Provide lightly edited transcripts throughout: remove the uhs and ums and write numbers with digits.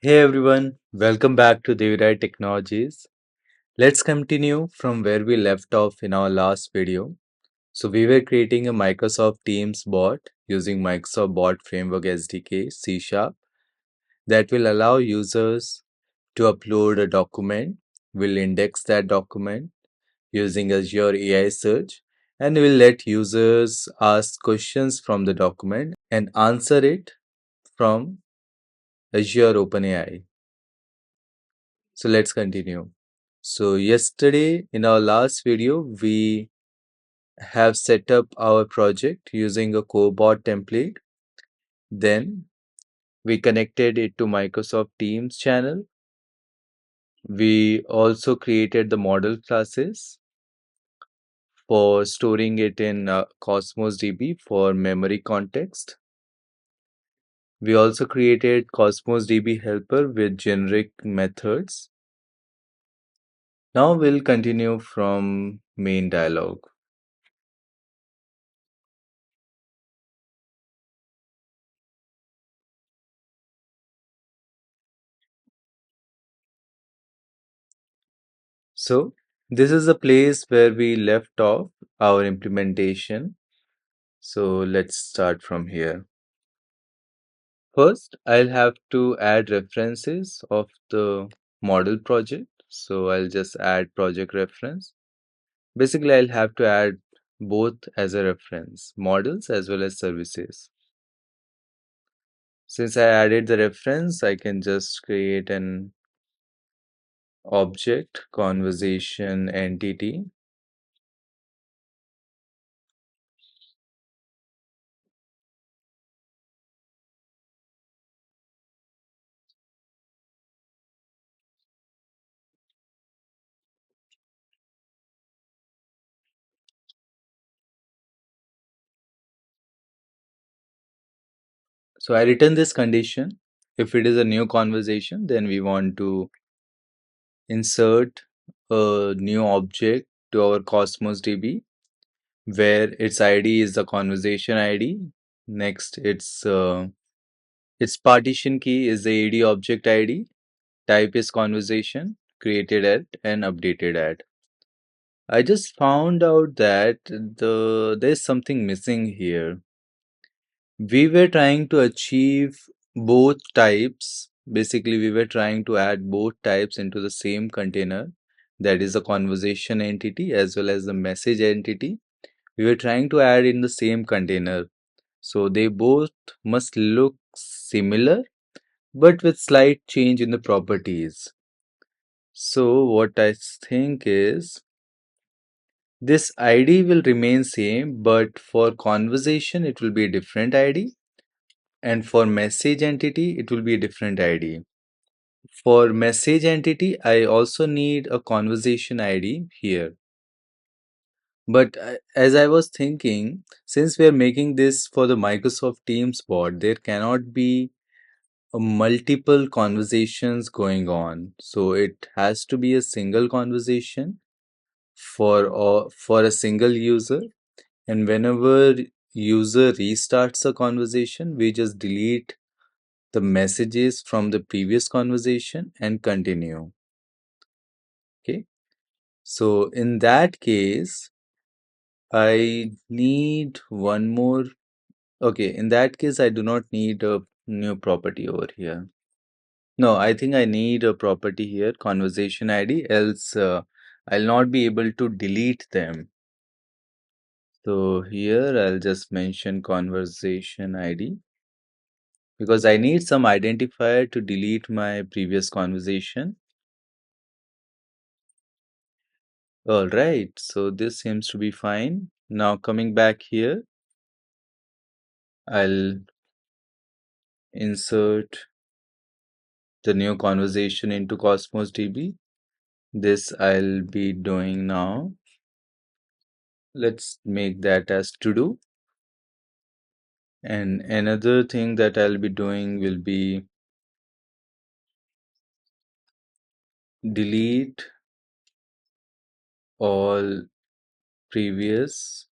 Hey everyone, welcome back to Devirai Technologies. Let's continue from where we left off in our last video. So we were creating a Microsoft Teams bot using Microsoft Bot Framework SDK C Sharp that will allow users to upload a document. We'll index that document using Azure AI search and will let users ask questions from the document and answer it from Azure OpenAI. So let's continue. So yesterday in our last video, we have set up our project using a cobot template. Then we connected it to Microsoft Teams channel. We also created the model classes for storing it in Cosmos DB for memory context. We also created Cosmos DB helper with generic methods. Now we'll continue from main dialog. So this is the place where we left off our implementation. So let's start from here. First, I'll have to add references of the model project. So I'll just add project reference. Basically, I'll have to add both as a reference, models as well as services. Since I added the reference, I can just create an object conversation entity. So I return this condition. If it is a new conversation, then we want to insert a new object to our Cosmos DB where its ID is the conversation ID. Next, its partition key is the AD object ID. Type is conversation, created at and updated at. I just found out that there's something missing here. We were trying to achieve both types. Basically, we were trying to add both types into the same container, that is the conversation entity as well as the message entity. We were trying to add in the same container. So they both must look similar, but with slight change in the properties. So what I think is this ID will remain same, but for conversation, it will be a different ID. And for message entity, it will be a different ID. For message entity, I also need a conversation ID here. But as I was thinking, since we are making this for the Microsoft Teams bot, there cannot be multiple conversations going on. So it has to be a single conversation for a single user. And whenever user restarts a conversation, we just delete the messages from the previous conversation and continue. Okay. So in that case, I need one more. Okay. In that case, I do not need a new property over here. No, I think I need a property here, conversation ID, else I'll not be able to delete them. So here I'll just mention conversation ID because I need some identifier to delete my previous conversation. All right, so this seems to be fine. Now coming back here, I'll insert the new conversation into Cosmos DB. This I'll be doing now. Let's make that as to do. And another thing that I'll be doing will be delete all previous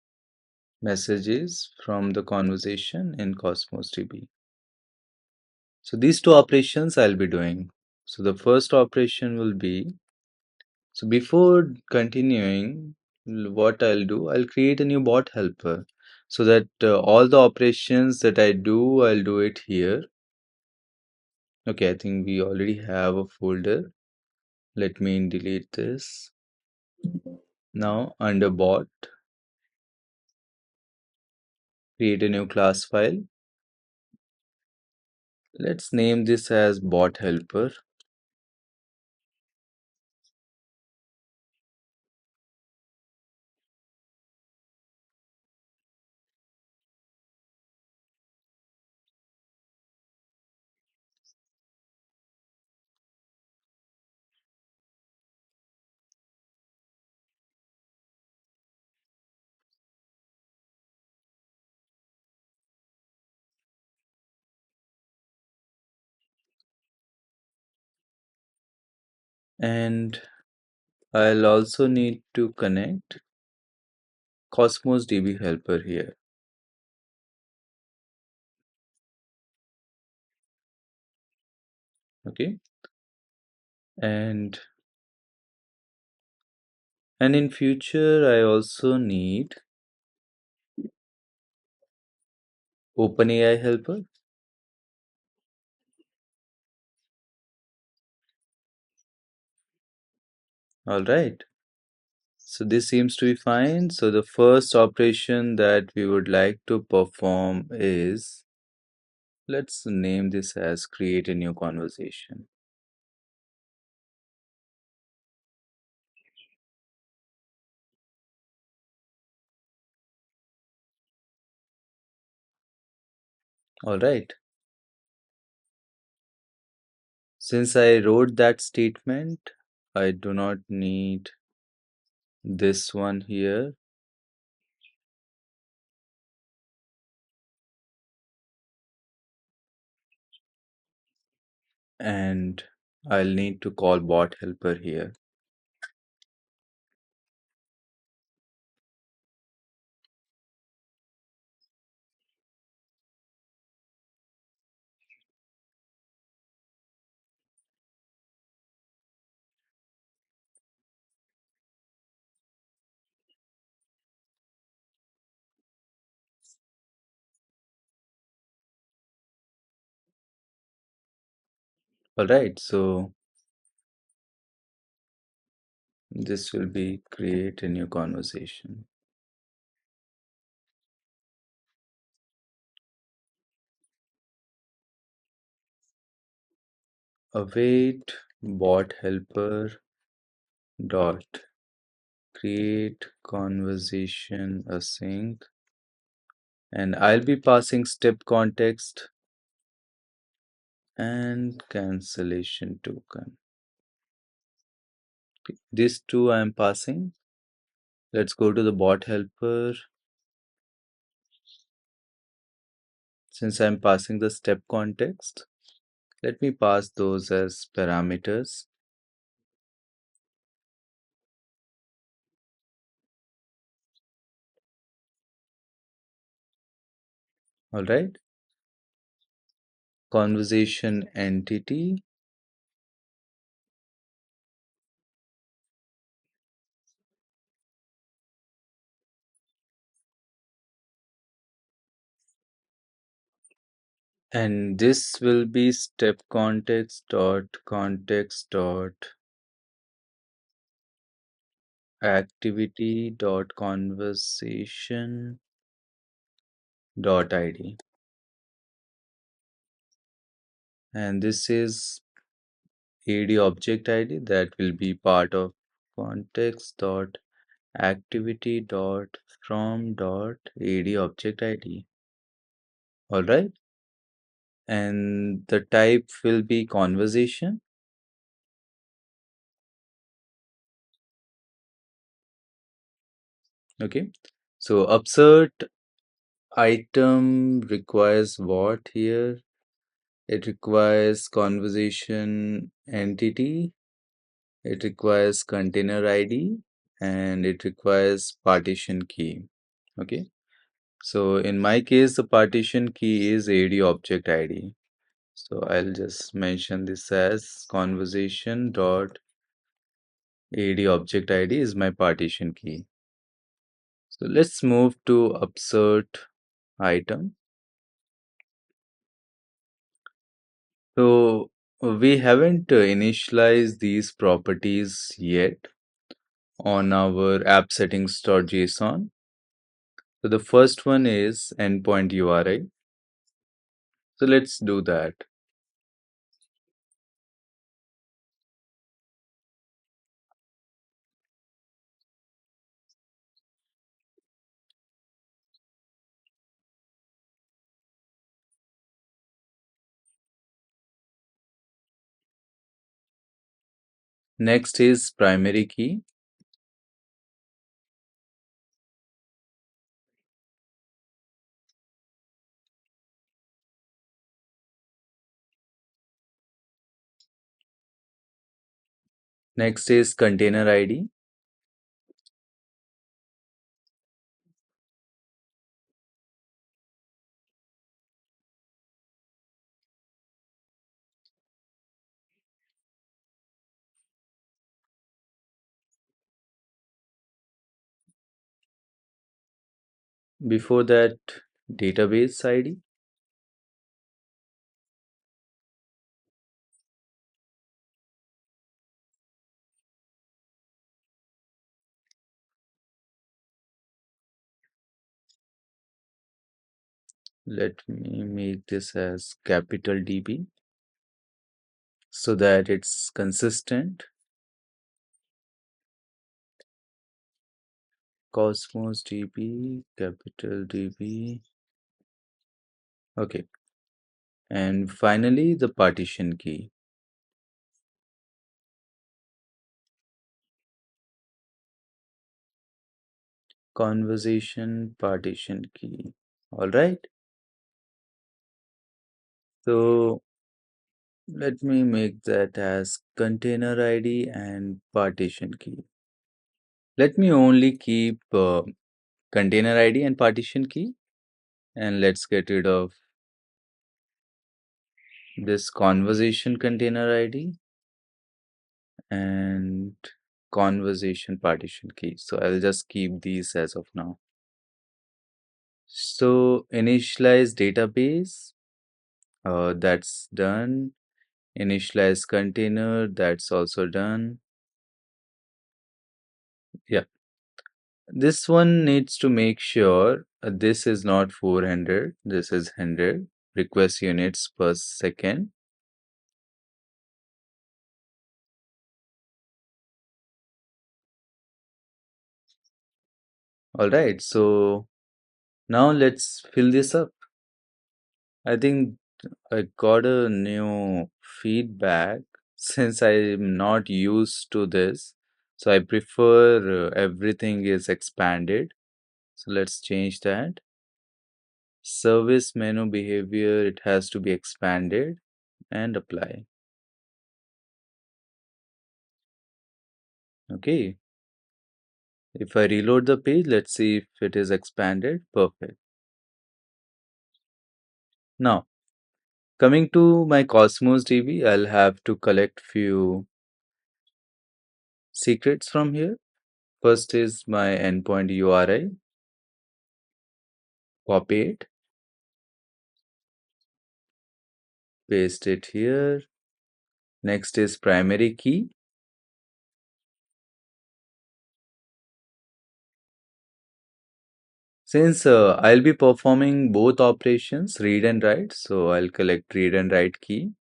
messages from the conversation in Cosmos DB. So these two operations I'll be doing. So the first operation will be, so before continuing, what I'll do, I'll create a new bot helper so that all the operations that I do, I'll do it here. Okay, I think we already have a folder. Let me delete this. Now under bot, create a new class file. Let's name this as bot helper. And I'll also need to connect Cosmos DB helper here. Okay. And in future, I also need OpenAI helper. All right. So this seems to be fine. So the first operation that we would like to perform is, let's name this as create a new conversation. All right. Since I wrote that statement, I do not need this one here. And I'll need to call bot helper here. All right. So this will be create a new conversation. Await bot helper dot create conversation async, and I'll be passing step context and cancellation token. These two I'm passing. Let's go to the bot helper. Since I'm passing the step context, let me pass those as parameters. All right. Conversation entity, and this will be step context dot activity dot conversation dot id, and this is ad object id that will be part of context dot activity dot from dot ad object id. All right, and the type will be conversation. Okay, so upsert item requires what here? It requires conversation entity, it requires container ID, and it requires partition key. Okay, so in my case, the partition key is AD object ID. So I'll just mention this as conversation dot AD object ID is my partition key. So let's move to upsert item. So we haven't initialized these properties yet on our app settings.json. So the first one is endpoint URI. So let's do that. Next is primary key. Next is container ID. Before that, database ID. Let me make this as capital DB so that it's consistent. Cosmos DB, capital DB. Okay. And finally, the partition key. Conversation partition key. All right. So let me make that as container ID and partition key. Let me only keep container ID and partition key, and let's get rid of this conversation container ID and conversation partition key. So I'll just keep these as of now. So initialize database, that's done. Initialize container, that's also done. Yeah, this one needs to make sure this is not 400, this is 100 request units per second. All right, so now let's fill this up. I think I got a new feedback since I'm not used to this. So I prefer everything is expanded. So let's change that. Service menu behavior, it has to be expanded and apply. Okay. If I reload the page, let's see if it is expanded. Perfect. Now, coming to my Cosmos DB, I'll have to collect few secrets from here. First is my endpoint URI. Copy it, paste it here. Next is primary key. Since I'll be performing both operations, read and write, so I'll collect read and write key.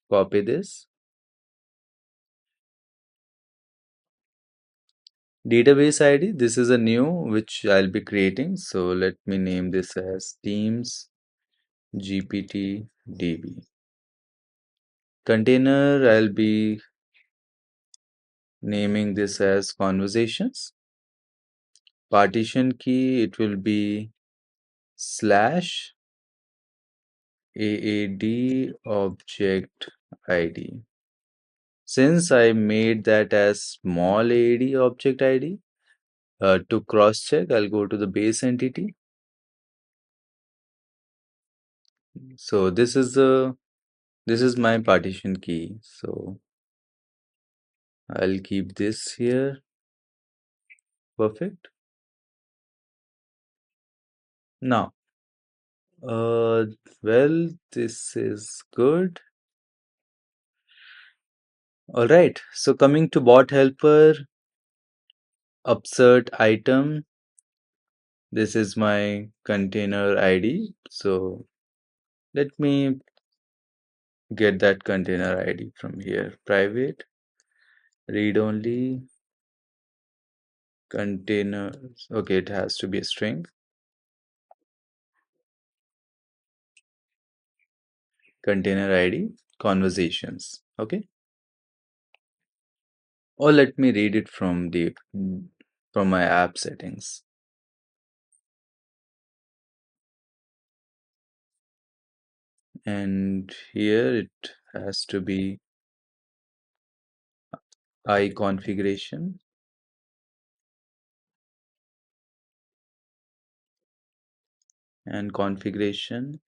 Copy this. Database ID, this is a new which I'll be creating. So let me name this as Teams GPT DB. Container, I'll be naming this as conversations. Partition key, it will be slash AAD object ID. Since I made that as small AAD object ID, to cross check, I'll go to the base entity. So this is my partition key. So I'll keep this here. Perfect. Now, uh, well, this is good. All right. So coming to bot helper, upsert item. This is my container ID. So let me get that container ID from here. Private, read only, containers. Okay, it has to be a string. Container ID, conversations. Okay. Or let me read it from my app settings. And here it has to be I configuration and configuration,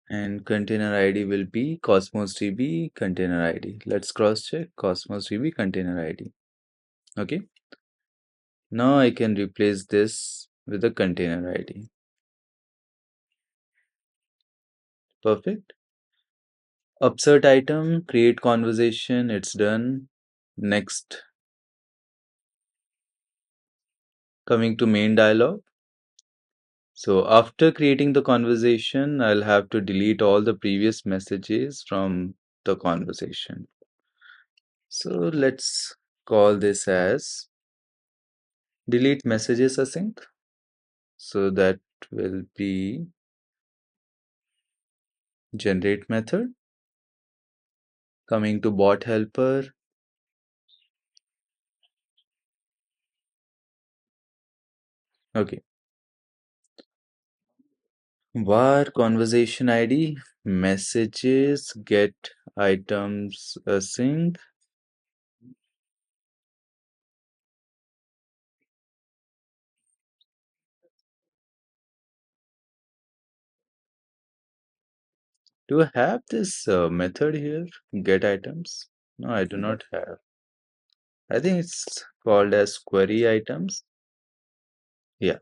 and container ID will be Cosmos DB container ID. Let's cross check Cosmos DB container ID. Okay. Now I can replace this with a container ID. Perfect. Upsert item, create conversation, it's done. Next, coming to main dialog. So after creating the conversation, I'll have to delete all the previous messages from the conversation. So let's call this as delete messages async. So that will be generate method. Coming to bot helper. Okay. Var conversation ID messages get items async. Do I have this method here? Get items? No, I do not have. I think it's called as query items. Yeah.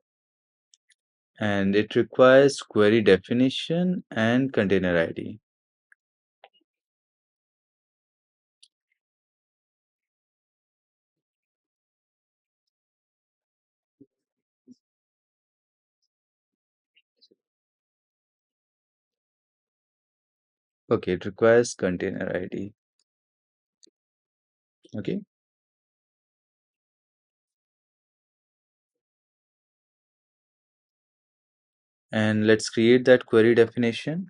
And it requires query definition and container ID. Okay, it requires container ID. Okay. And let's create that query definition.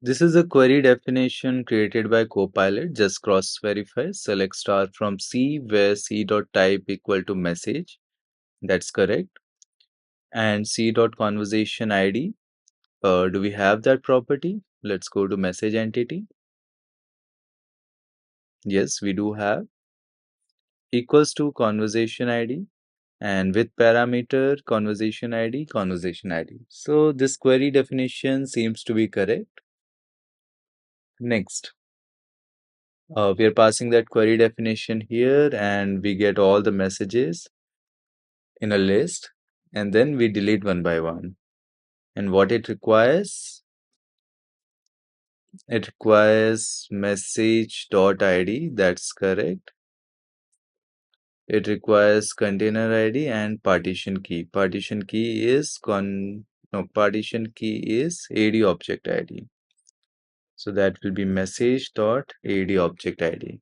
This is a query definition created by Copilot. Just cross verify, select star from C where C dot type equal to message. That's correct. And C dot conversation ID. Do we have that property? Let's go to message entity. Yes, we do have. Equals to conversation ID, and with parameter conversation ID. So this query definition seems to be correct. Next, we are passing that query definition here and we get all the messages in a list, and then we delete one by one. And what it requires? It requires message.id. That's correct. It requires container ID and partition key. Partition key is AD object ID. So that will be message.ad object ID.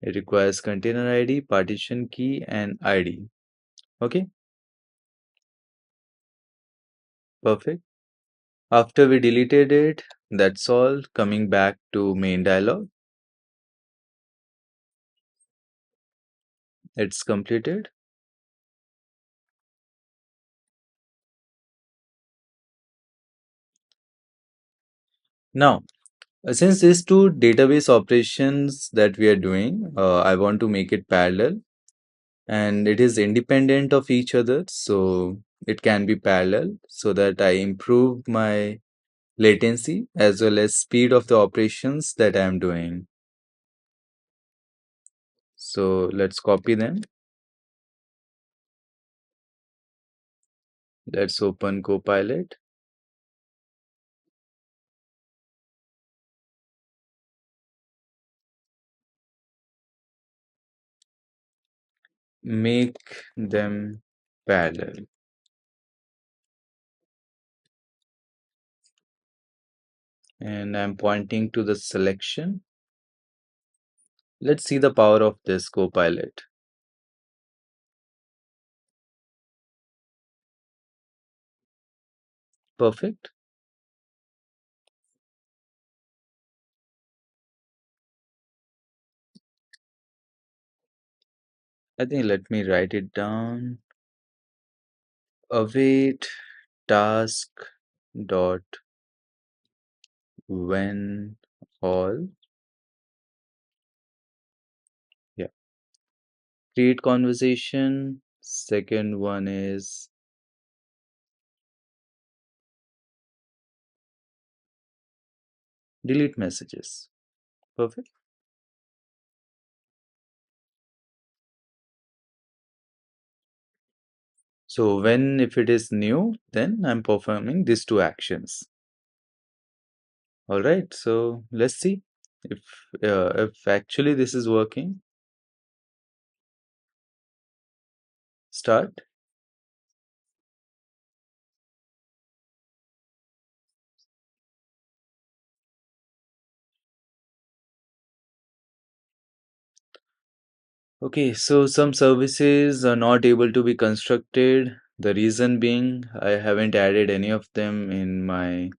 It requires container ID, partition key, and ID. Okay, perfect. After we deleted it, that's all. Coming back to main dialog, it's completed. Now, since these two database operations that we are doing, I want to make it parallel and it is independent of each other. So it can be parallel so that I improve my latency as well as speed of the operations that I am doing. So let's copy them. Let's open Copilot. Make them parallel. And I'm pointing to the selection. Let's see the power of this Copilot. Perfect. I think let me write it down. Await task dot when all. Yeah. Create conversation. Second one is delete messages. Perfect. So when if it is new, then I'm performing these two actions. All right. So let's see if actually this is working. Start. Okay, so some services are not able to be constructed. The reason being, I haven't added any of them in my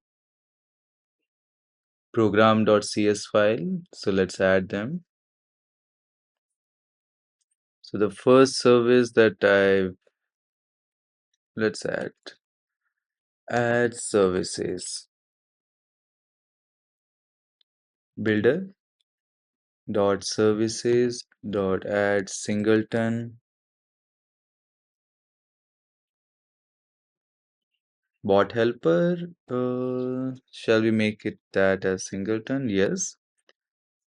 program.cs file. So let's add them. So the first service that let's add services builder dot services dot add singleton bot helper. Shall we make it that as singleton? Yes.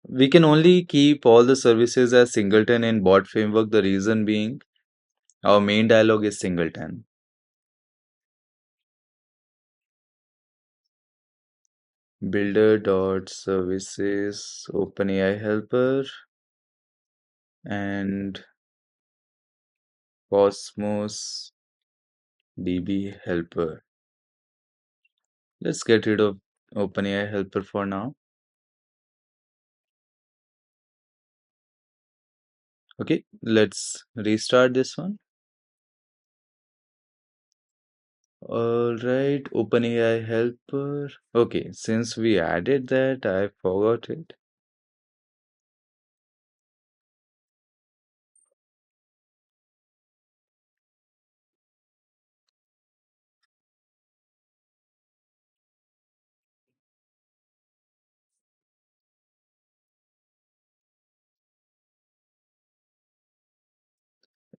We can only keep all the services as singleton in bot framework. The reason being our main dialog is singleton. Builder dot services OpenAI helper and Cosmos DB helper. Let's get rid of OpenAI helper for now. Okay, let's restart this one. All right, OpenAI helper. Okay, since we added that, I forgot it.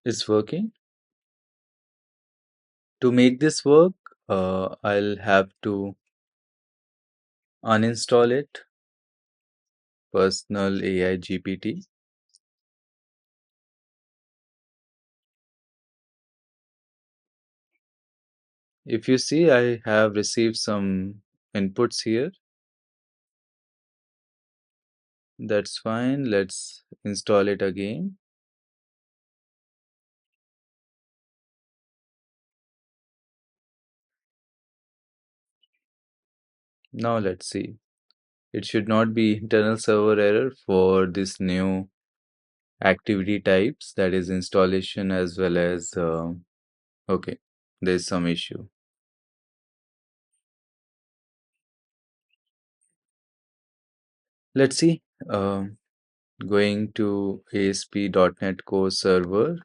It's working. To make this work, I'll have to uninstall it. Personal AI GPT. If you see, I have received some inputs here. That's fine. Let's install it again. Now let's see. It should not be internal server error for this new activity types, that is installation as well as okay, there's some issue. Let's see. Going to ASP.NET Core server.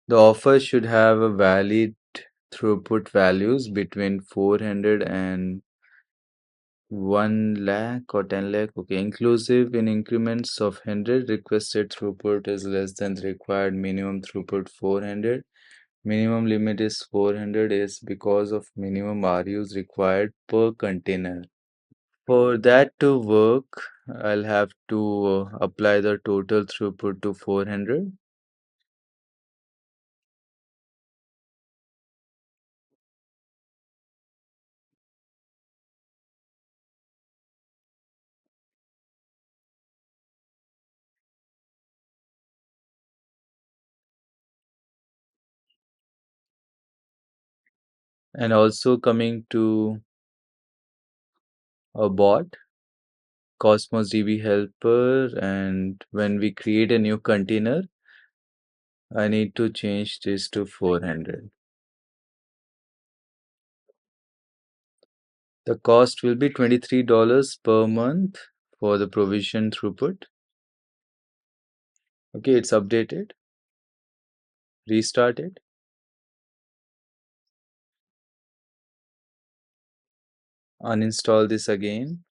The offer should have a valid throughput values between 400 and 1 lakh or 10 lakh. Okay, inclusive in increments of 100. Requested throughput is less than the required minimum throughput 400. Minimum limit is 400 is because of minimum RUs required per container. For that to work, I'll have to apply the total throughput to 400. And also coming to a bot, Cosmos DB helper, and when we create a new container, I need to change this to 400. The cost will be $23 per month for the provision throughput. Okay, it's updated. Restart it. Uninstall this again.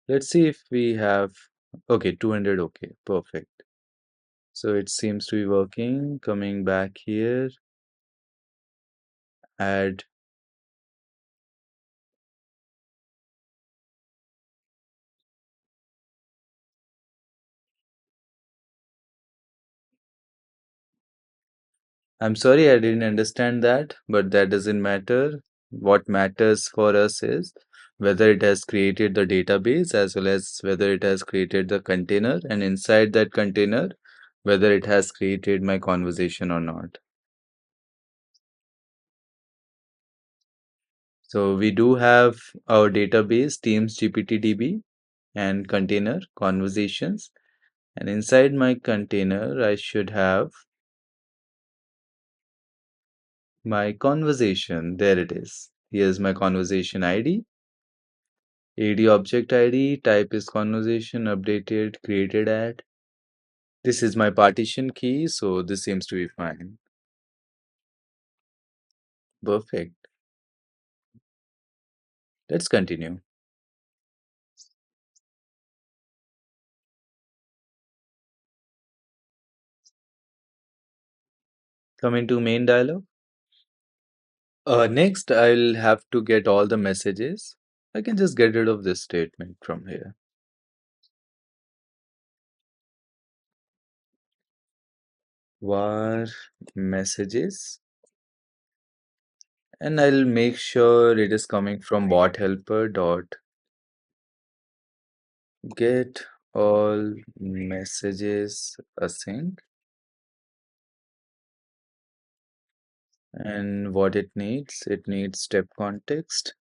Let's see if we have, okay, 200, okay, perfect. So it seems to be working. Coming back here, add. I'm sorry I didn't understand that, but that doesn't matter. What matters for us is whether it has created the database as well as whether it has created the container, and inside that container, whether it has created my conversation or not. So we do have our database, Teams GPT-DB, and container conversations. And inside my container, I should have my conversation. There it is. Here's my conversation ID. AD object ID, type is conversation, updated, created at. This is my partition key, so this seems to be fine. Perfect. Let's continue. Come into main dialog. Next, I'll have to get all the messages. I can just get rid of this statement from here. Var messages. And I'll make sure it is coming from bot helper dot get all messages async, and what it needs step context.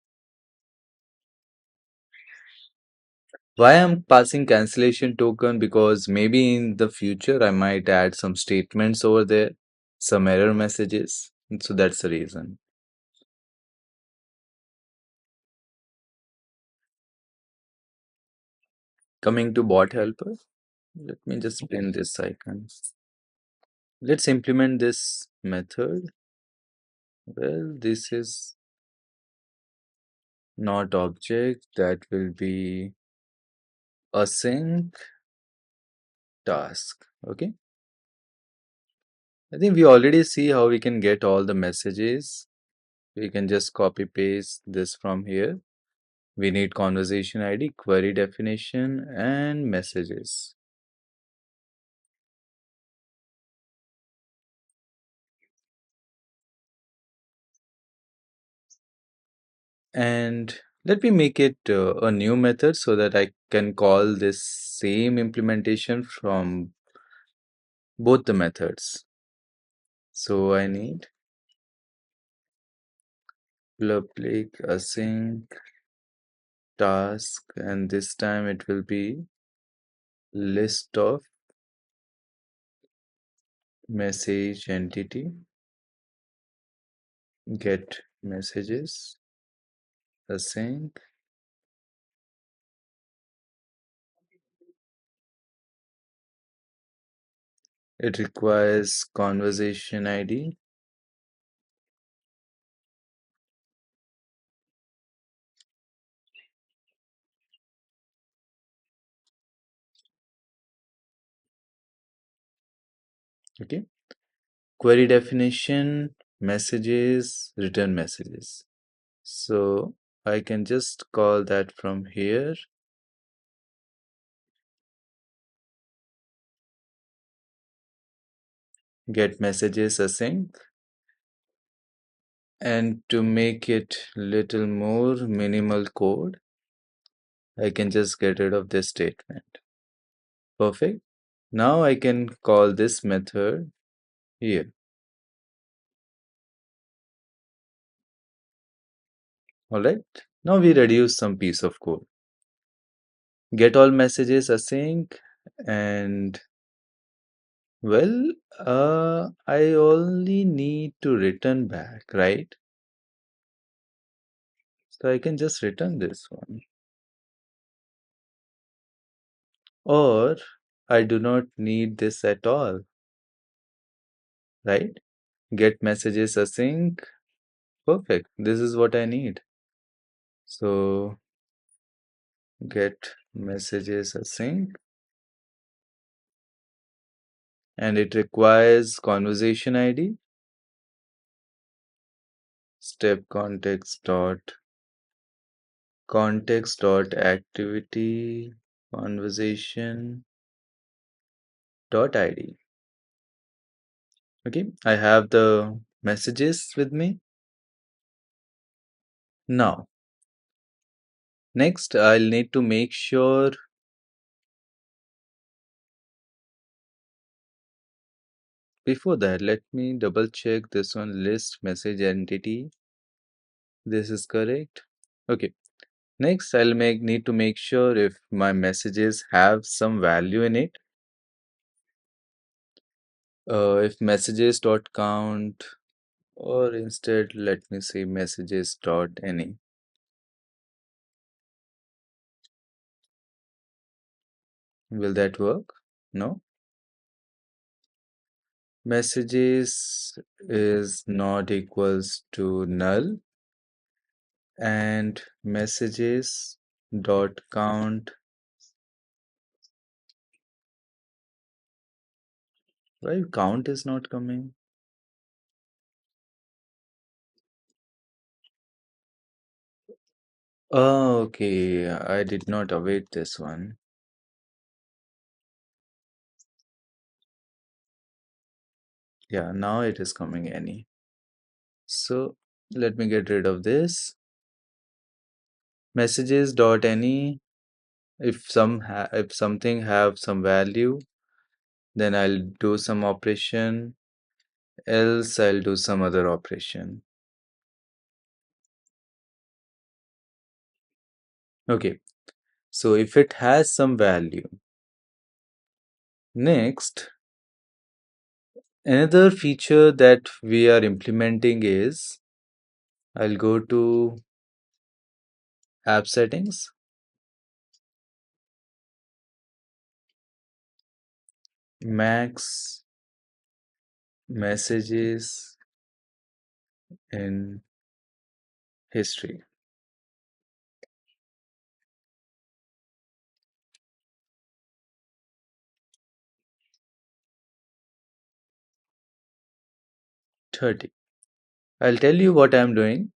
Why I'm passing cancellation token? Because maybe in the future I might add some statements over there, some error messages, so that's the reason. Coming to bot helper, let me just pin this icon. Let's implement this method. Well, this is not object, that will be async task. Okay, I think we already see how we can get all the messages. We can just copy paste this from here. We need conversation ID, query definition, and messages. And let me make it a new method so that I can call this same implementation from both the methods. So I need public async task, and this time it will be list of message entity. get messages async. It requires conversation ID. Okay. Query definition, messages, return messages. So I can just call that from here. Get messages async. And to make it little more minimal code, I can just get rid of this statement. Perfect. Now I can call this method here. All right. Now we reduce some piece of code. Get all messages async and well, I only need to return back, right? So I can just return this one. Or I do not need this at all, right? Get messages async. Perfect. This is what I need. So get messages async and it requires conversation ID, step context dot activity conversation dot ID. Okay, I have the messages with me. Now, next I'll need to make sure before that, let me double check this one list message entity. This is correct. Okay. Next, I'll need to make sure if my messages have some value in it. If messages dot count or instead let me say messages dot any. Will that work? No. Messages is not equals to null and messages dot count. Why count is not coming? Oh, okay. I did not await this one. Yeah, now it is coming any. So let me get rid of this. Messages dot any. If something have some value, then I'll do some operation. Else I'll do some other operation. Okay. So if it has some value. Next, another feature that we are implementing is I'll go to app settings. Max messages in history. $30. I'll tell you what I'm doing.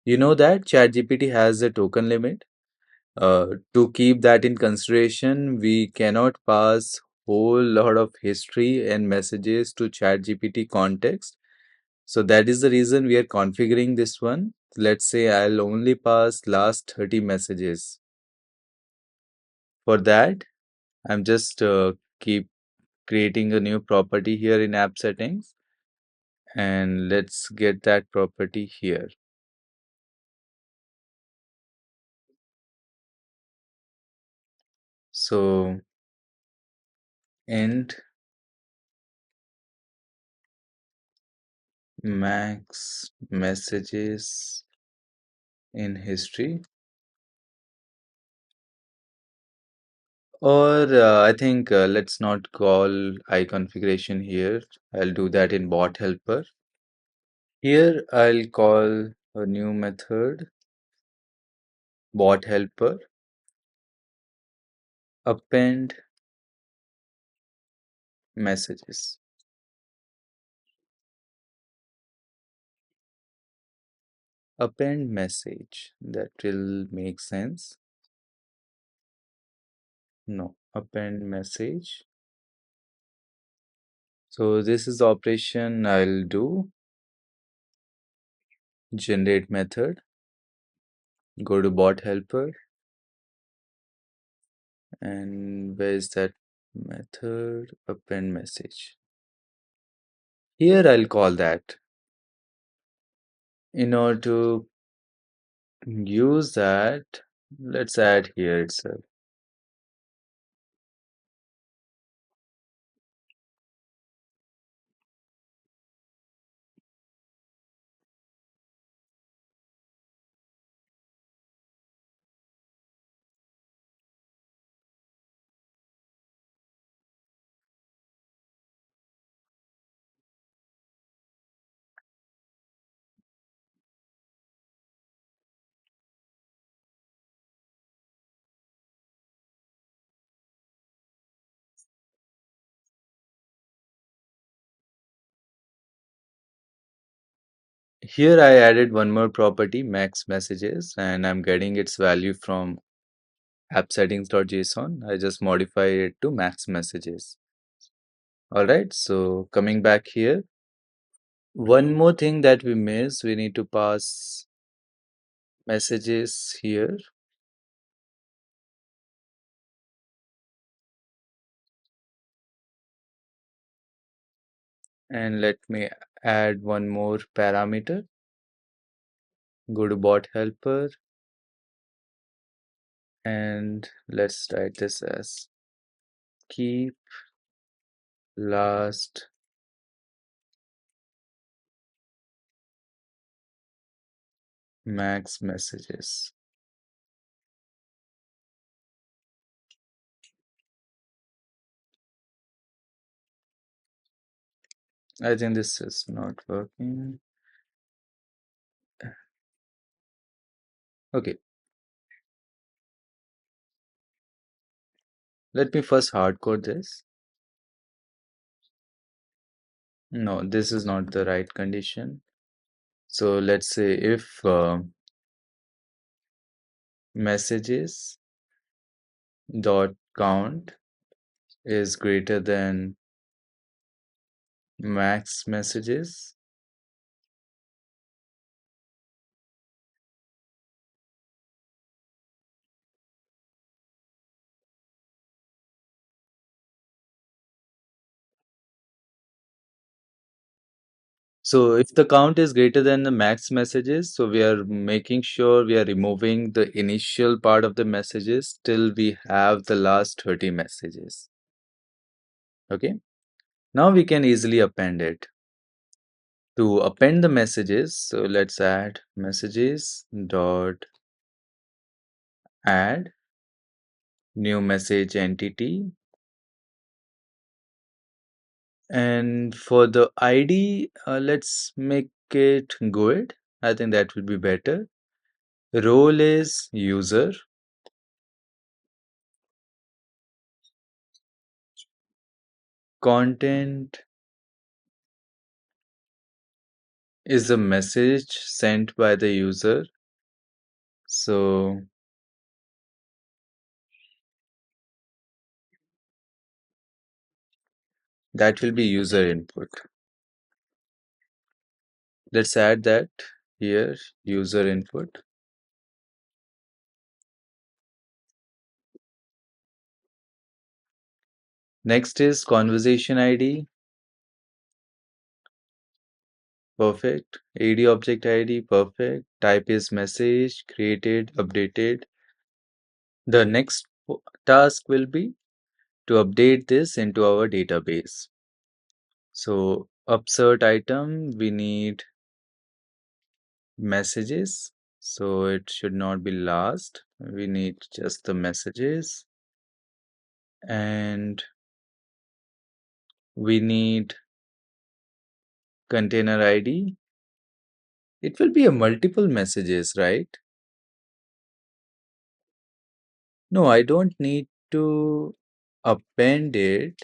You know that ChatGPT has a token limit. To keep that in consideration, we cannot pass whole lot of history and messages to ChatGPT context. So that is the reason we are configuring this one. Let's say I'll only pass last 30 messages. For that, I'm just keep creating a new property here in app settings. And let's get that property here. So end max messages in history. Or I think let's not call I configuration here. I'll do that in bot helper. Here I'll call a new method bot helper append messages. Append message. That will make sense. No, append message. So this is the operation I'll do. Generate method. Go to bot helper. And where is that method? Append message. Here I'll call that. In order to use that, let's add here itself. Here I added one more property, max messages, and I'm getting its value from app settings.json. I just modify it to max messages. All right, so coming back here, one more thing that we missed, we need to pass messages here. And let me add one more parameter. Go to bot helper and let's write this as keep last max messages. I think this is not working. Okay. Let me first hardcode this. No, this is not the right condition. So let's say if messages dot count is greater than max messages, so if the count is greater than the max messages, so we are making sure we are removing the initial part of the messages till we have the last 30 messages. Okay. Now we can easily append it. To append the messages, so let's add messages dot add new message entity. And for the ID, let's make it GUID. I think that would be better. Role is user. Content is the message sent by the user. So that will be user input. Let's add that here, user input. Next is conversation ID. Perfect. AD object ID, perfect. Type is message, created, updated. The next task will be to update this into our database. So Upsert item, we need messages. So it should not be last. We need just the messages. And we need container ID. It will be a multiple messages, right? No, I don't need to append it.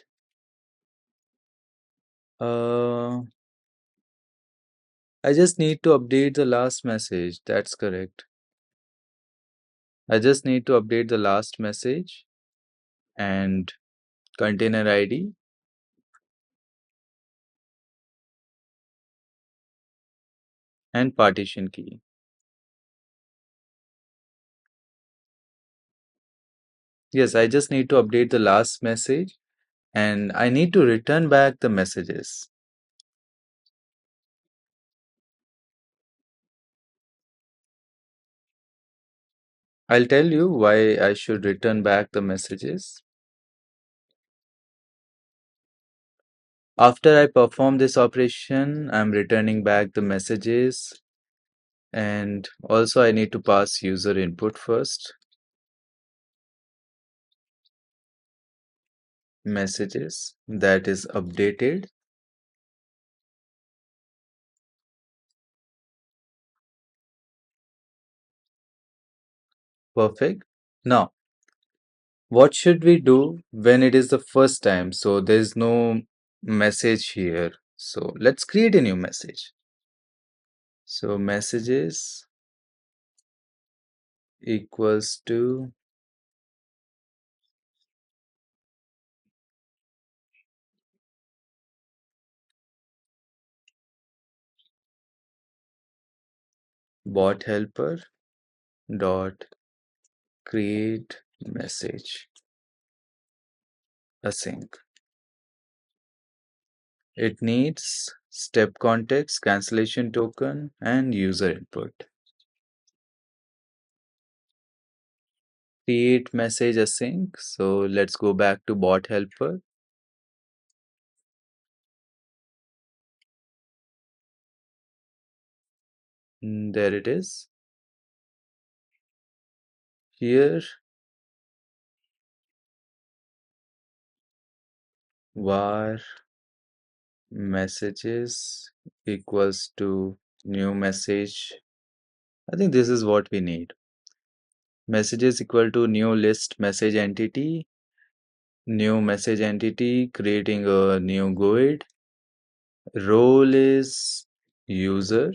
Uh, I just need to update the last message. That's correct. I just need to update the last message and container ID and partition key. Yes, I just need to update the last message and I need to return back the messages. I'll tell you why I should return back the messages. After I perform this operation, I'm returning back the messages and also I need to pass user input first. Messages that is updated. Perfect. Now, what should we do when it is the first time? So there's no message here. So let's create a new message. So messages equals to bot helper dot create message async. It needs step context, cancellation token, and user input. Create message async. So let's go back to bot helper. There it is. Here var messages equals to new message. I think this is what we need. Messages equal to new list message entity, new message entity, creating a new GUID. Role is user.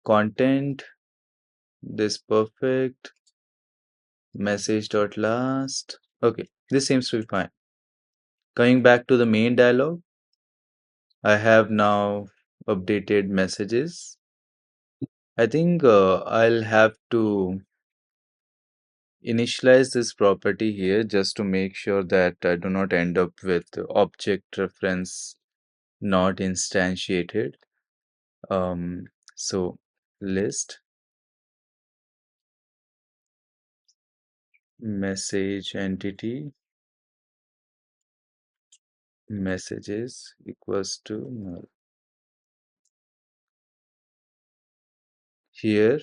Content, this perfect. Message dot last. Okay, this seems to be fine. Coming back to the main dialog, I have now updated messages. I think I'll have to initialize this property here just to make sure that I do not end up with object reference not instantiated. Um, so list message entity messages equals to null. Here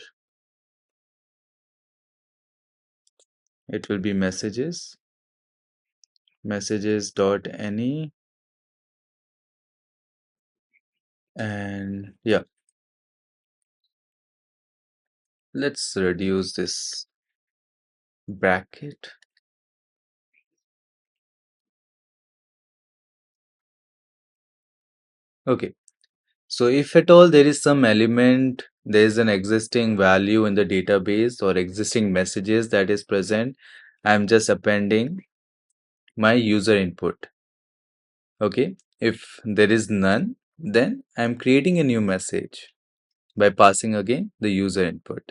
it will be messages dot any, and yeah, let's reduce this bracket. Okay, so if at all there is some element, there is an existing value in the database or existing messages that is present, I'm just appending my user input. Okay, if there is none, then I'm creating a new message by passing again the user input.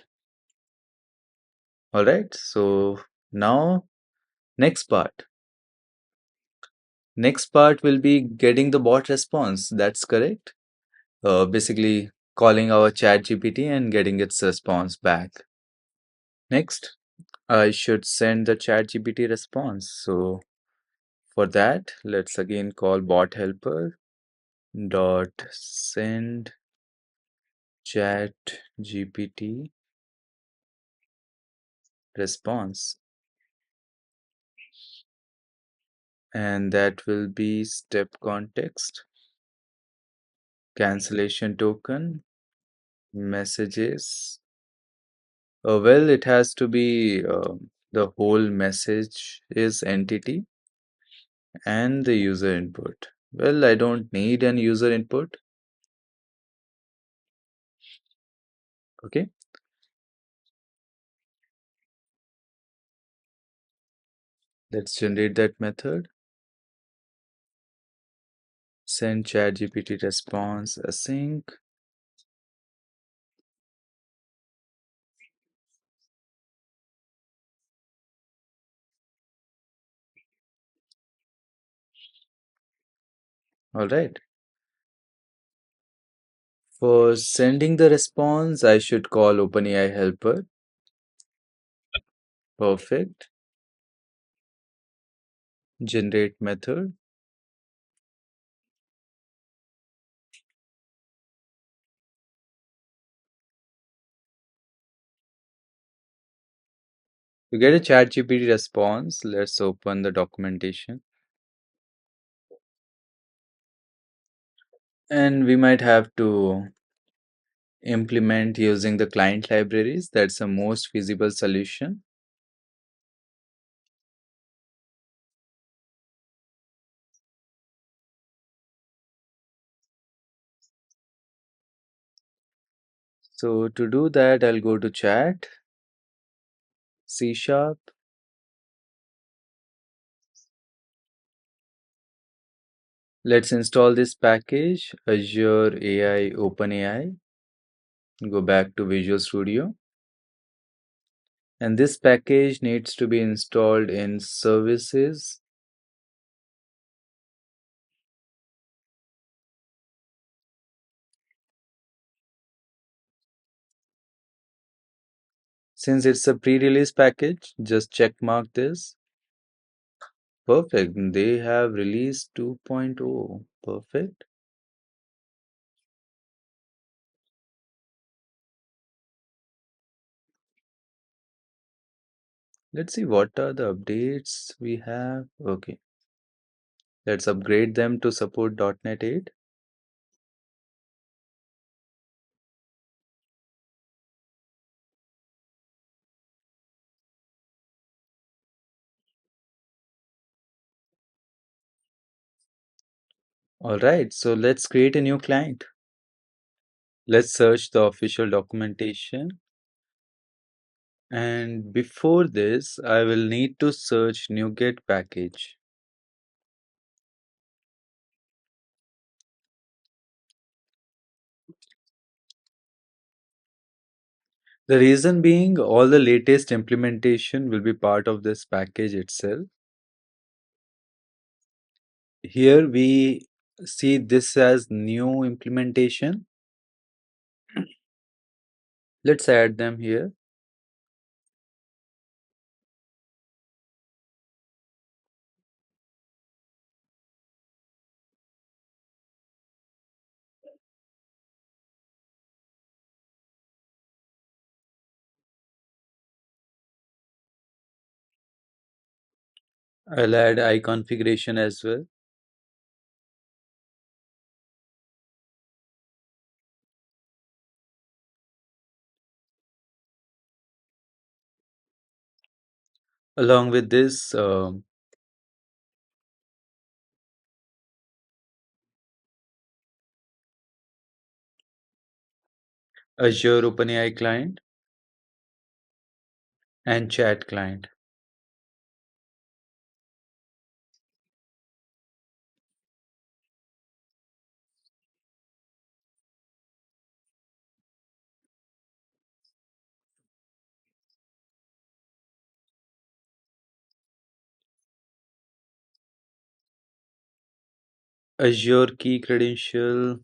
All right, so now next part. Next part will be getting the bot response. That's correct. Basically calling our chat GPT and getting its response back. Next, I should send the chat GPT response. So For that, let's again call bot helper dot send chat GPT response, and that will be step context, cancellation token, messages. Well, it has to be the whole message is entity and the user input. Well, I don't need an user input. Okay, let's generate that method. Send chat GPT response async. All right. For sending the response, I should call OpenAI helper. Perfect. Generate method. To get a chat GPT response, let's open the documentation. And we might have to implement using the client libraries. That's the most feasible solution. So to do that, I'll go to chat, C sharp. Let's install this package, Azure AI OpenAI. Go back to Visual Studio. And this package needs to be installed in services. Since it's a pre-release package, just check mark this. Perfect. They have released 2.0. Perfect. Let's see what are the updates we have. Okay. Let's upgrade them to support .NET 8. All right. So let's create a new client. Let's search the official documentation. And before this, I will need to search NuGet package. The reason being, all the latest implementation will be part of this package itself. Here we see this as new implementation. Let's add them here. I'll add eye configuration as well. Along with this, Azure OpenAI client and chat client. Azure key credential,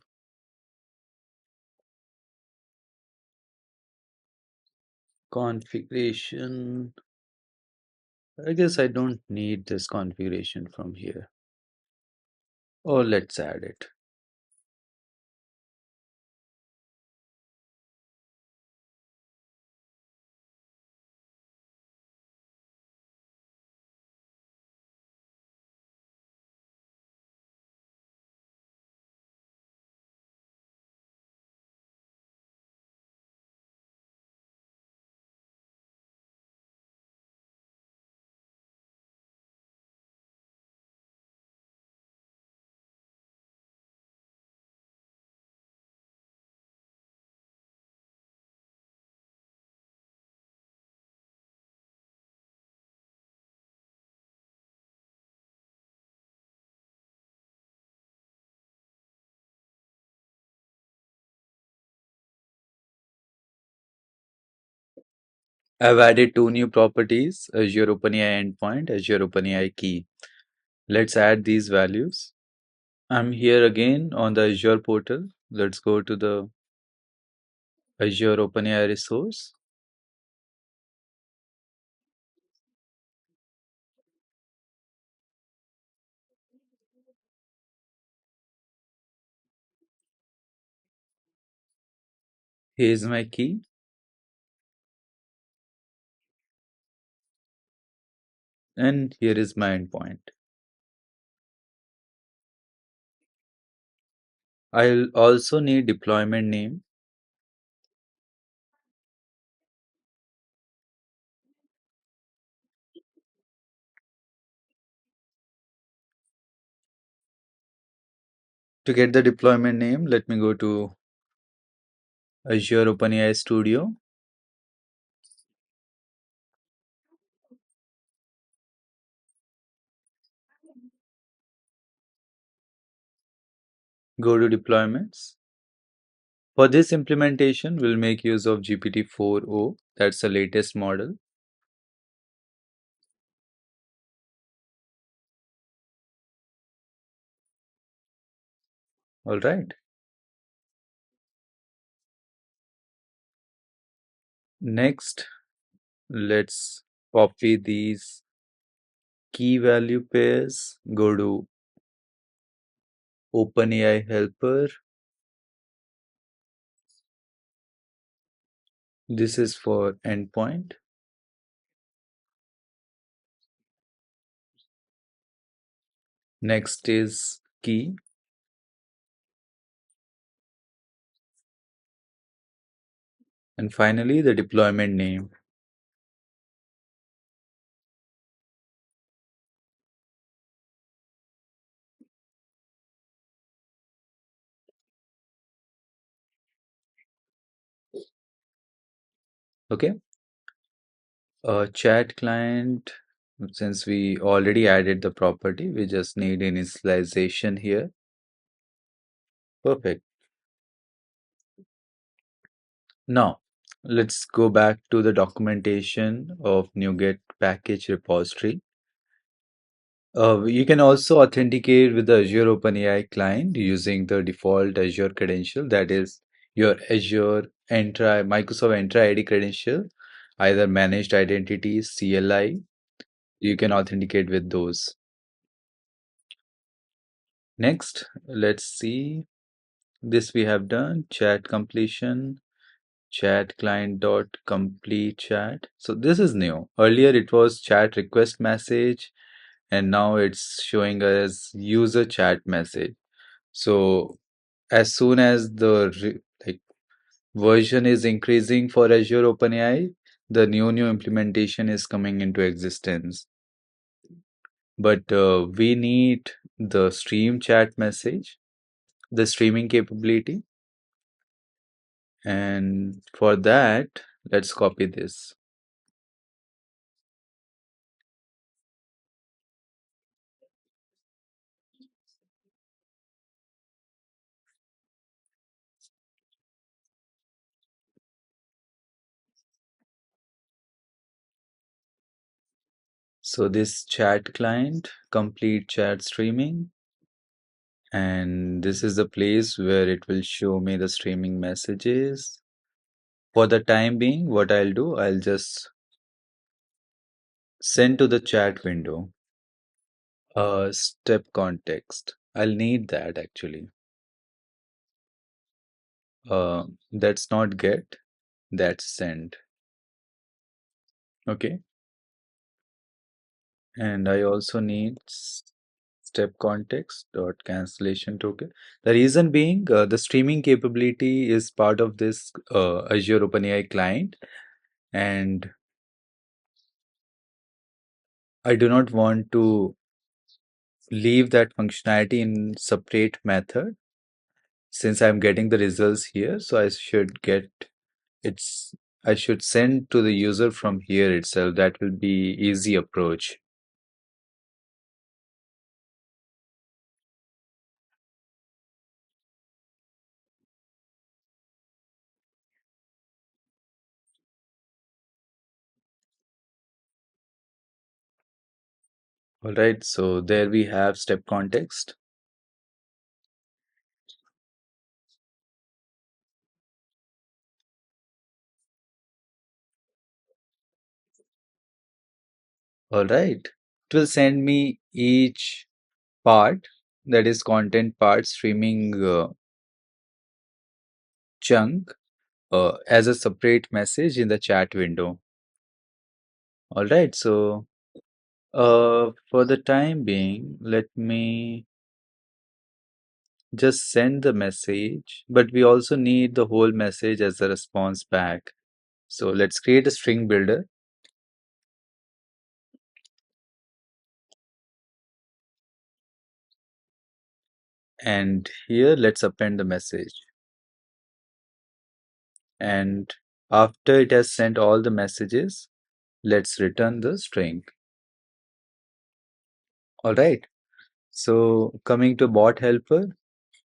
configuration, I guess I don't need this configuration from here. Or let's add it. I've added two new properties, Azure OpenAI endpoint, Azure OpenAI key. Let's add these values. I'm here again on the Azure portal. Let's go to the Azure OpenAI resource. Here's my key, and here is my endpoint. I'll also need deployment name. To get the deployment name, let me go to Azure OpenAI Studio. Go to deployments. For this implementation, we'll make use of GPT-4o. That's the latest model. All right. Next, let's copy these key value pairs. Go to OpenAI helper. This is for endpoint. Next is key. And finally, the deployment name. Okay. Chat client, since we already added the property, we just need initialization here. Perfect. Now, let's go back to the documentation of NuGet package repository. You can also authenticate with the Azure OpenAI client using the default Azure credential, that is your Azure Entra, Microsoft Entra ID credential, either managed identities, CLI. You can authenticate with those. Next, let's see. This we have done, chat completion, chat client dot complete chat. So this is new. Earlier it was chat request message, and now it's showing as user chat message. So as soon as the like version is increasing for Azure OpenAI, the new implementation is coming into existence. But we need the stream chat message, the streaming capability, and for that, let's copy this. So this chat client, complete chat streaming, and this is the place where it will show me the streaming messages. For the time being, what I'll do, I'll just Send to the chat window. Step context. I'll need that actually. That's not get, that's send. Okay. And I also need step context dot cancellation token. The reason being, the streaming capability is part of this Azure OpenAI client, and I do not want to leave that functionality in separate method since I'm getting the results here. So it's I should send to the user from here itself. That will be easy approach. All right, so there we have step context. All right, it will send me each part, that is content part streaming chunk, as a separate message in the chat window. All right, so for the time being, let me just send the message, but we also need the whole message as a response back. So let's create a string builder, and here let's append the message. And after it has sent all the messages, let's return the string. All right. So coming to bot helper,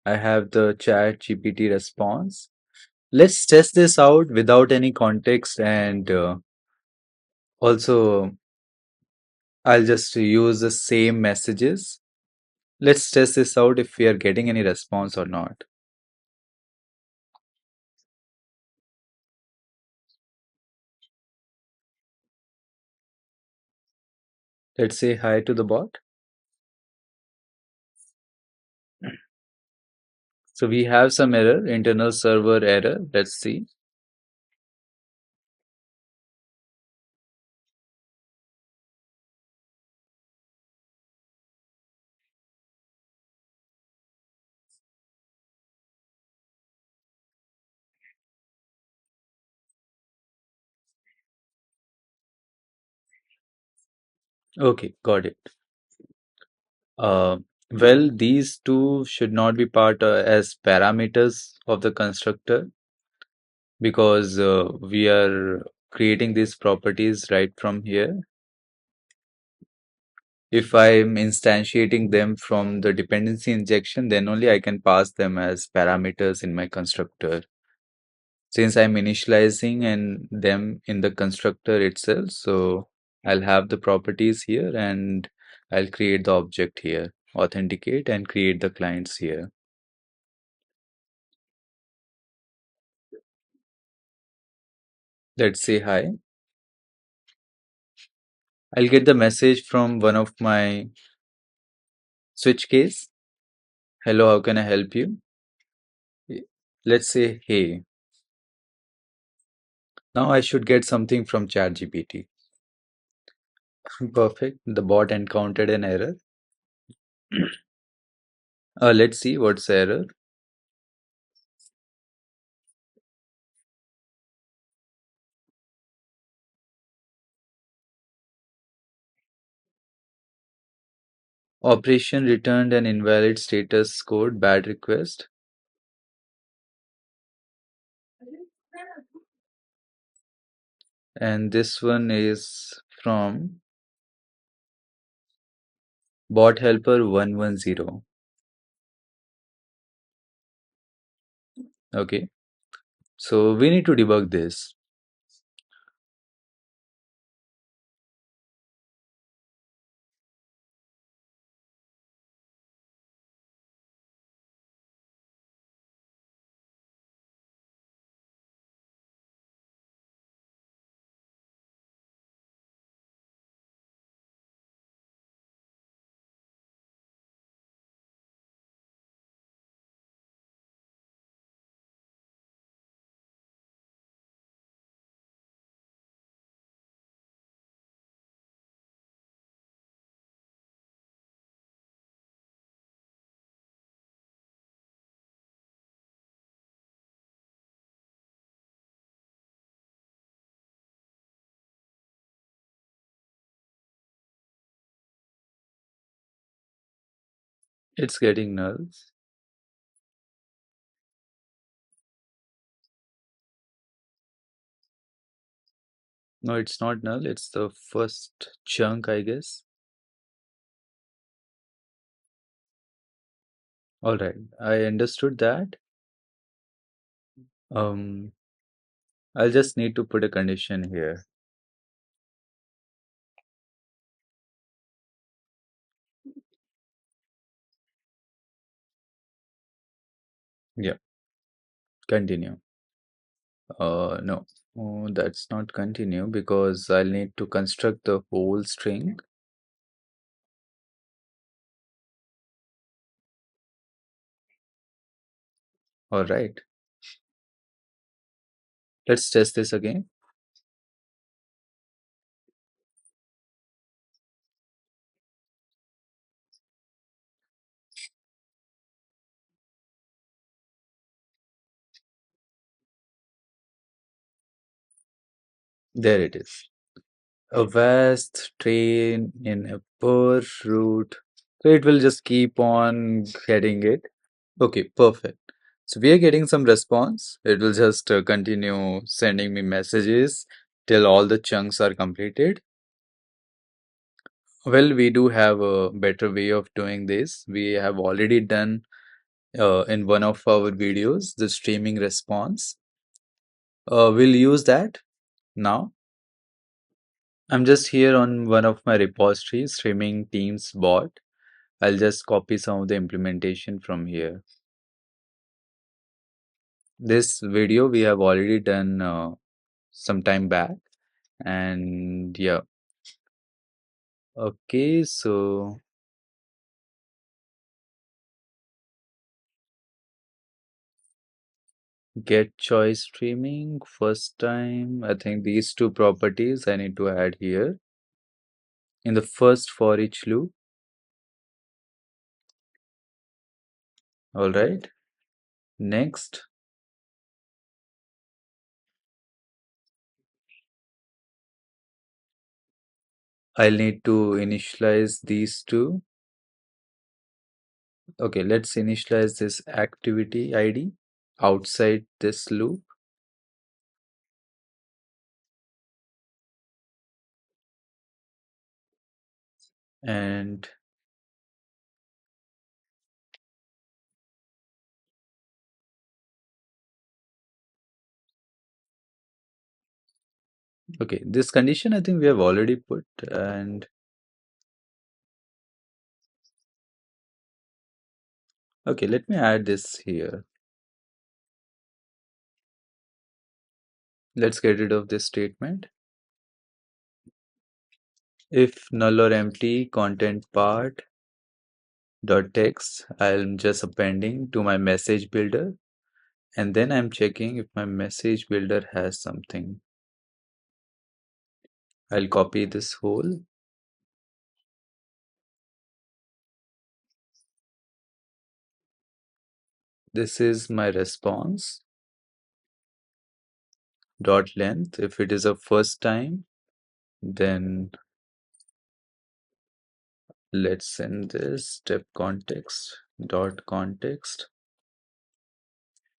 I have the chat GPT response. Let's test this out without any context, and also I'll just use the same messages. Let's test this out if we are getting any response or not. Let's say hi to the bot. So we have some error, internal server error. Let's see. Okay, got it. Uh, well, these two should not be part as parameters of the constructor because we are creating these properties right from here. If I'm instantiating them from the dependency injection, then only I can pass them as parameters in my constructor. Since I'm initializing and them in the constructor itself, so I'll have the properties here and I'll create the object here, authenticate and create the clients here. Let's say hi. I'll get the message from one of my switch case. Hello, how can I help you? Let's say hey. Now I should get something from ChatGPT. Perfect. The bot encountered an error. Let's see what's the error. Operation returned an invalid status code, bad request. And this one is from bot helper 110. Okay. So we need to debug this. It's getting nulls. No, it's not null. It's the first chunk, I guess. All right, I understood that. Um, I'll just need to put a condition here. Yeah, continue. No, oh, that's not continue because I'll need to construct the whole string. All right, let's test this again. There it is. A vast train in a poor route. So it will just keep on getting it. Okay, perfect. So we are getting some response. It will just continue sending me messages till all the chunks are completed. Well, we do have a better way of doing this. We have already done in one of our videos the streaming response. We'll use that now. I'm just here on one of my repositories, streaming Teams bot. I'll just copy some of the implementation from here. This video we have already done some time back, and yeah. Okay, so get choice streaming first time. I think these two properties I need to add here in the first for each loop. All right. Next, I'll need to initialize these two. Okay, let's initialize this activity ID outside this loop. And okay, this condition I think we have already put. And okay, let me add this here. Let's get rid of this statement. If null or empty content part dot text, I'm just appending to my message builder, and then I'm checking if my message builder has something. I'll copy this whole. This is my response dot length. If it is a first time, then let's send this step context dot context.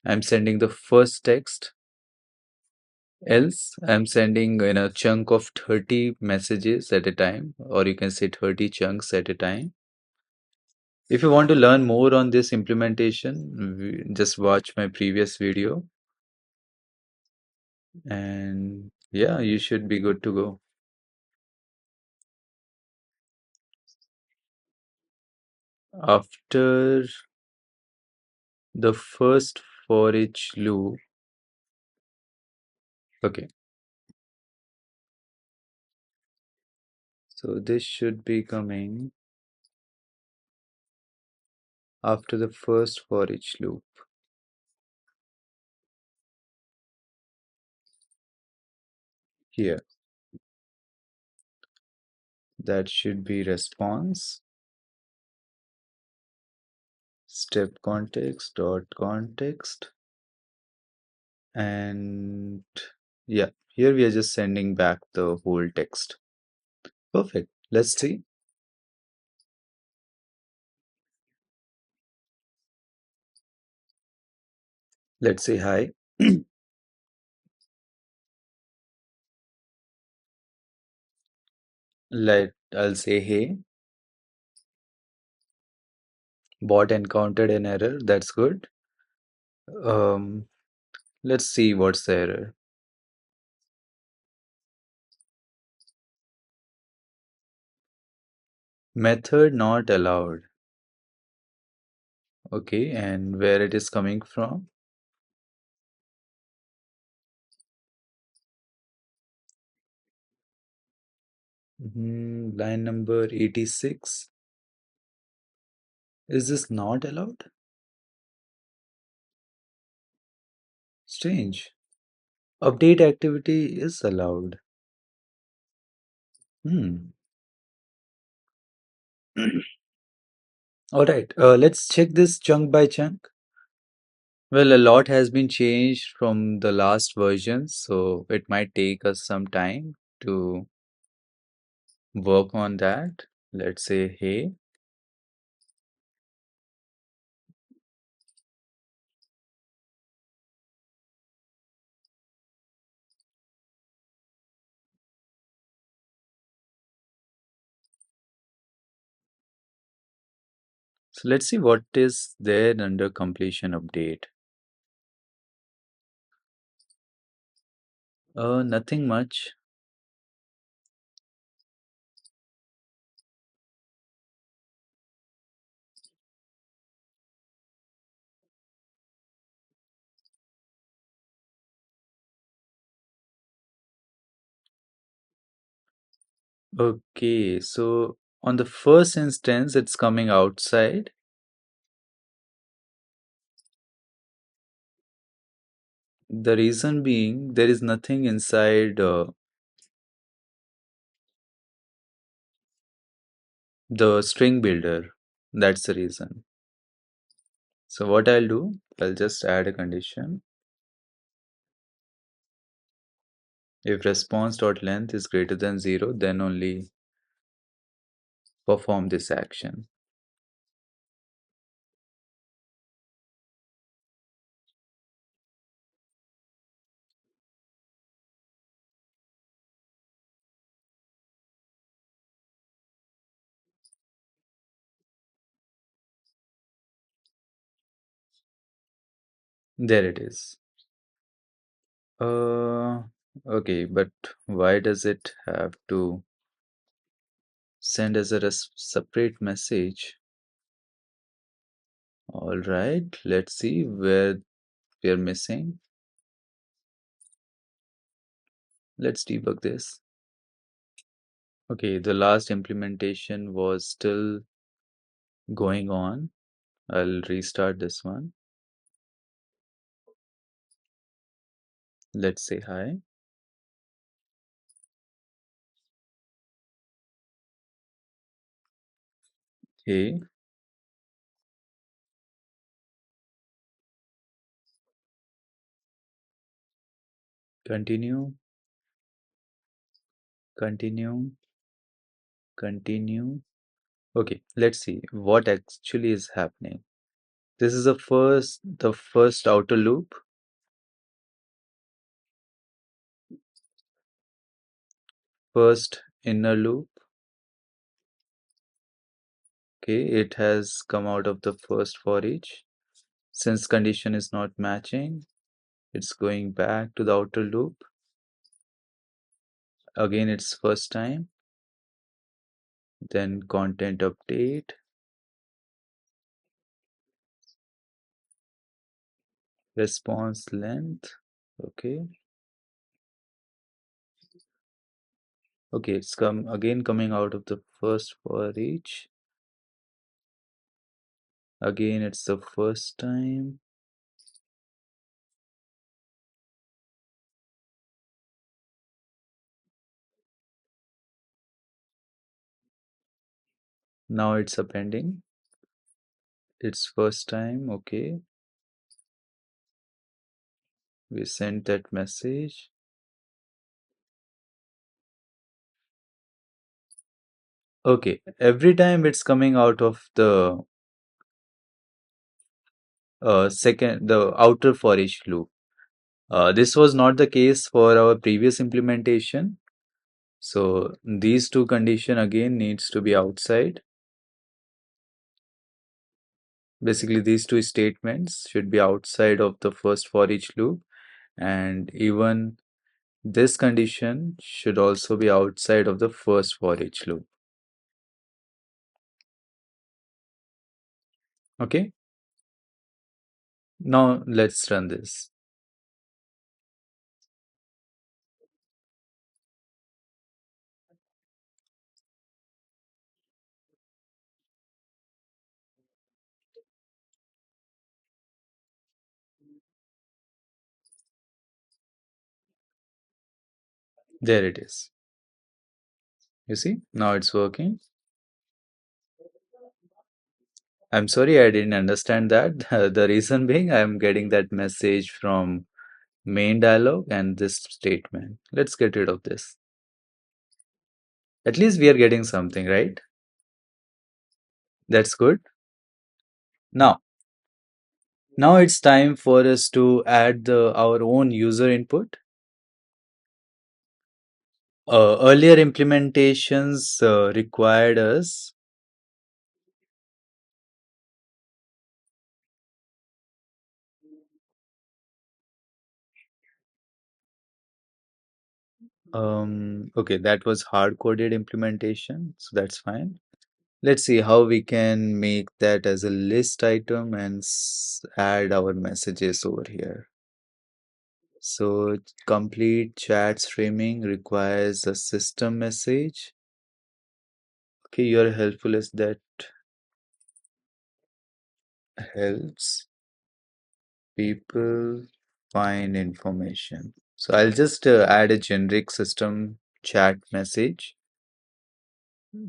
I'm sending the first text. Else, I'm sending in a chunk of 30 messages at a time, or you can say 30 chunks at a time. If you want to learn more on this implementation, just watch my previous video. And yeah, you should be good to go. After the first for each loop, okay, so this should be coming after the first for each loop. Here, that should be response step context dot context. And yeah, here we are just sending back the whole text. Perfect. Let's see. Let's say hi. I'll say hey. Bot encountered an error. That's good. Um, let's see what's the error. Method not allowed. Okay, and where it is coming from? Line number 86. Is this not allowed? Strange. Update activity is allowed. Hmm. All right. Let's check this chunk by chunk. Well, a lot has been changed from the last version, so it might take us some time to work on that. Let's say hey. So let's see what is there under completion update. Nothing much. Okay, so on the first instance, it's coming outside. The reason being there is nothing inside the string builder. That's the reason. So what I'll do, I'll just add a condition. If response.length is greater than 0, then only perform this action. There it is. Uh, okay, but why does it have to send as a separate message? All right, let's see where we are missing. Let's debug this. Okay, the last implementation was still going on. I'll restart this one. Let's say hi. Hey, continue, continue, continue. Okay, let's see what actually is happening. This is the first outer loop. First inner loop. Okay, it has come out of the first for each. Since condition is not matching, it's going back to the outer loop. Again, it's first time. Then content update. Response length. Okay. Okay, it's coming out of the first for each. Again, it's the first time. Now it's appending. It's first time. Okay. We sent that message. Okay. Every time it's coming out of the second, the outer for each loop. This was not the case for our previous implementation. So these two condition again needs to be outside. Basically, these two statements should be outside of the first for each loop, and even this condition should also be outside of the first for each loop. Okay, now let's run this. There it is. You see, now it's working. I'm sorry, I didn't understand that. The reason being, I'm getting that message from main dialog and this statement. Let's get rid of this. At least we are getting something, right? That's good. Now, now it's time for us to add our own user input. Earlier implementations required us okay, that was hard coded implementation, so that's fine. Let's see how we can make that as a list item and add our messages over here. So complete chat streaming requires a system message. Okay, your helpful is that helps people find information. So I'll just add a generic system chat message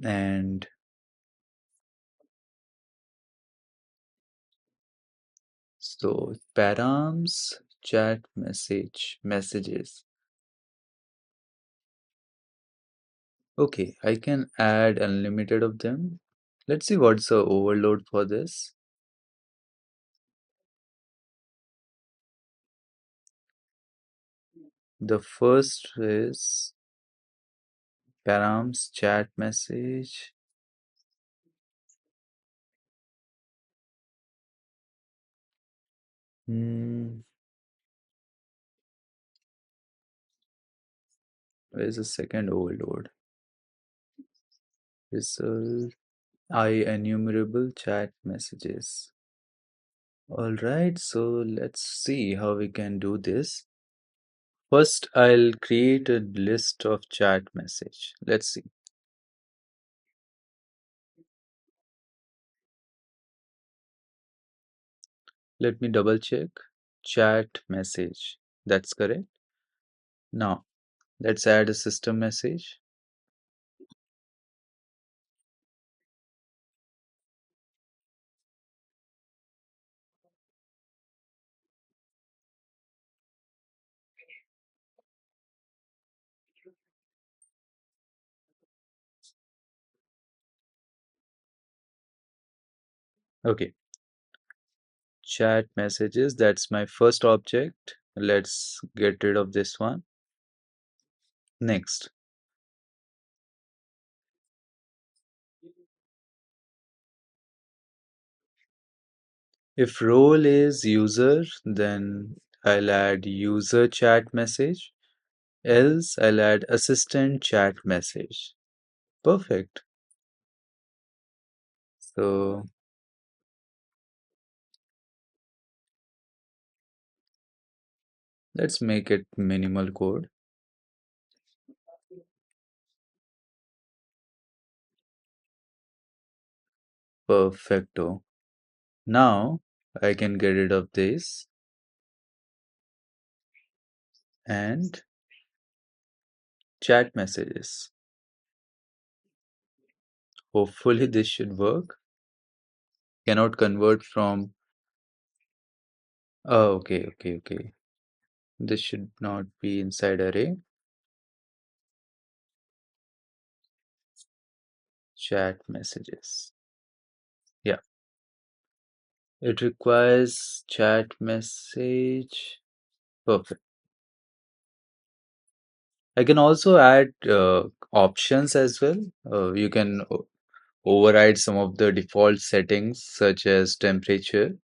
and so params chat messages. Okay, I can add unlimited of them. Let's see what's the overload for this. The first is params chat message. Hmm, where's the second overload? Result I enumerable chat messages. All right, so let's see how we can do this. First, I'll create a list of chat message. Let's see. Let me double check. Chat message. That's correct. Now, let's add a system message. Okay, chat messages. That's my first object. Let's get rid of this one. Next, if role is user, then I'll add user chat message. Else, I'll add assistant chat message. Perfect. So let's make it minimal code. Perfecto. Now I can get rid of this and chat messages. Hopefully this should work. Cannot convert from. Oh, okay. This should not be inside array. Chat messages. Yeah. It requires chat message. Perfect. I can also add options as well. You can override some of the default settings such as temperature.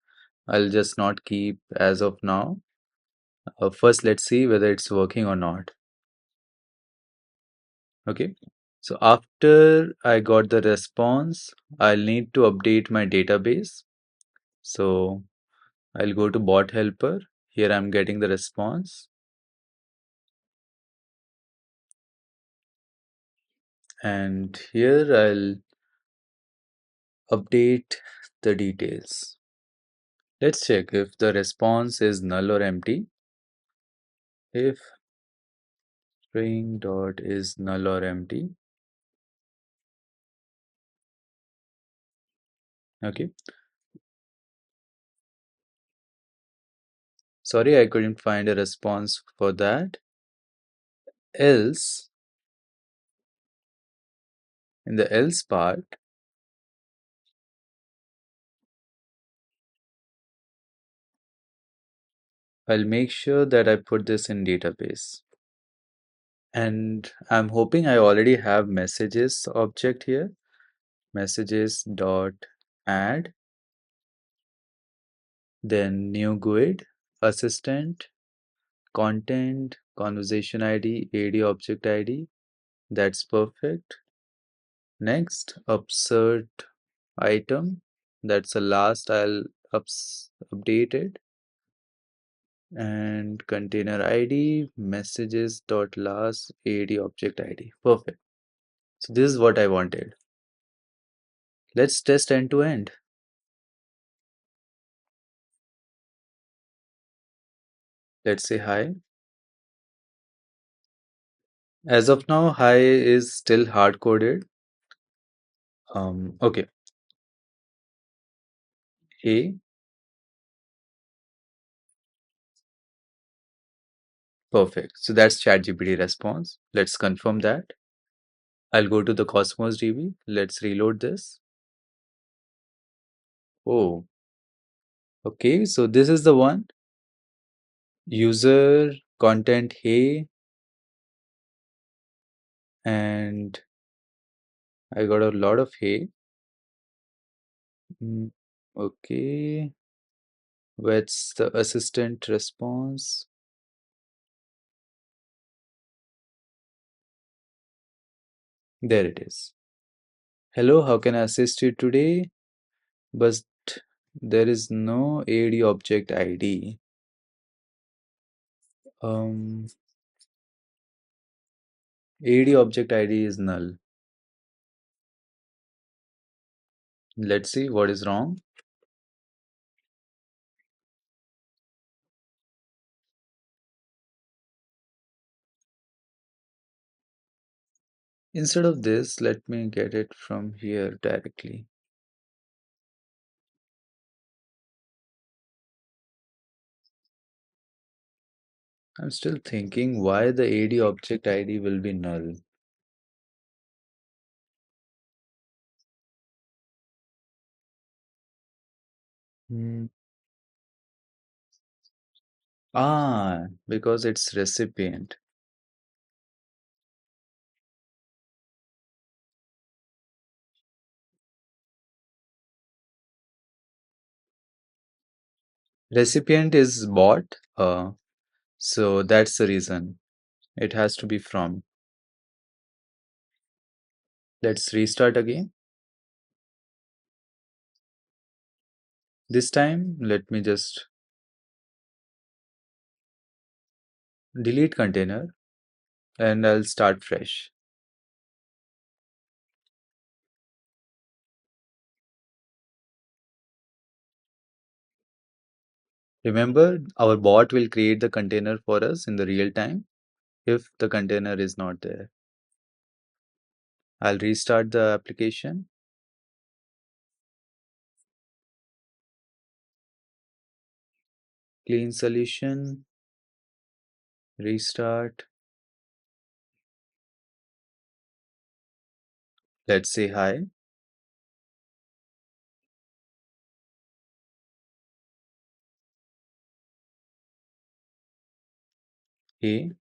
I'll just not keep as of now. First, let's see whether it's working or not. Okay. So after I got the response, I'll need to update my database. So I'll go to bot helper. Here I'm getting the response. And here I'll update the details. Let's check if the response is null or empty. If string dot is null or empty. Okay. Sorry, I couldn't find a response for that. Else, in the else part, I'll make sure that I put this in database. And I'm hoping I already have messages object here. Messages dot add, then new GUID, assistant, content, conversation ID, AD object ID. That's perfect. Next, upsert item. That's the last I'll update it. And container ID, messages dot last AD object ID. Perfect. So this is what I wanted. Let's test end to end. Let's say hi. As of now, hi is still hard coded. Okay. Hey, perfect. So that's ChatGPT response. Let's confirm that. I'll go to the Cosmos DB. Let's reload this. Oh, okay. So this is the one. User content hey, and I got a lot of hey. Okay. What's the assistant response? There it is. Hello, how can I assist you today? But there is no AD object ID. Um, AD object ID is null. Let's see what is wrong. Instead of this, let me get it from here directly. I'm still thinking why the AD object ID will be null. Hmm. Because it's recipient. Recipient is bot, so that's the reason. It has to be from. Let's restart again. This time, let me just delete container and I'll start fresh. Remember, our bot will create the container for us in the real time if the container is not there. I'll restart the application. Clean solution, restart. Let's say hi. Okay,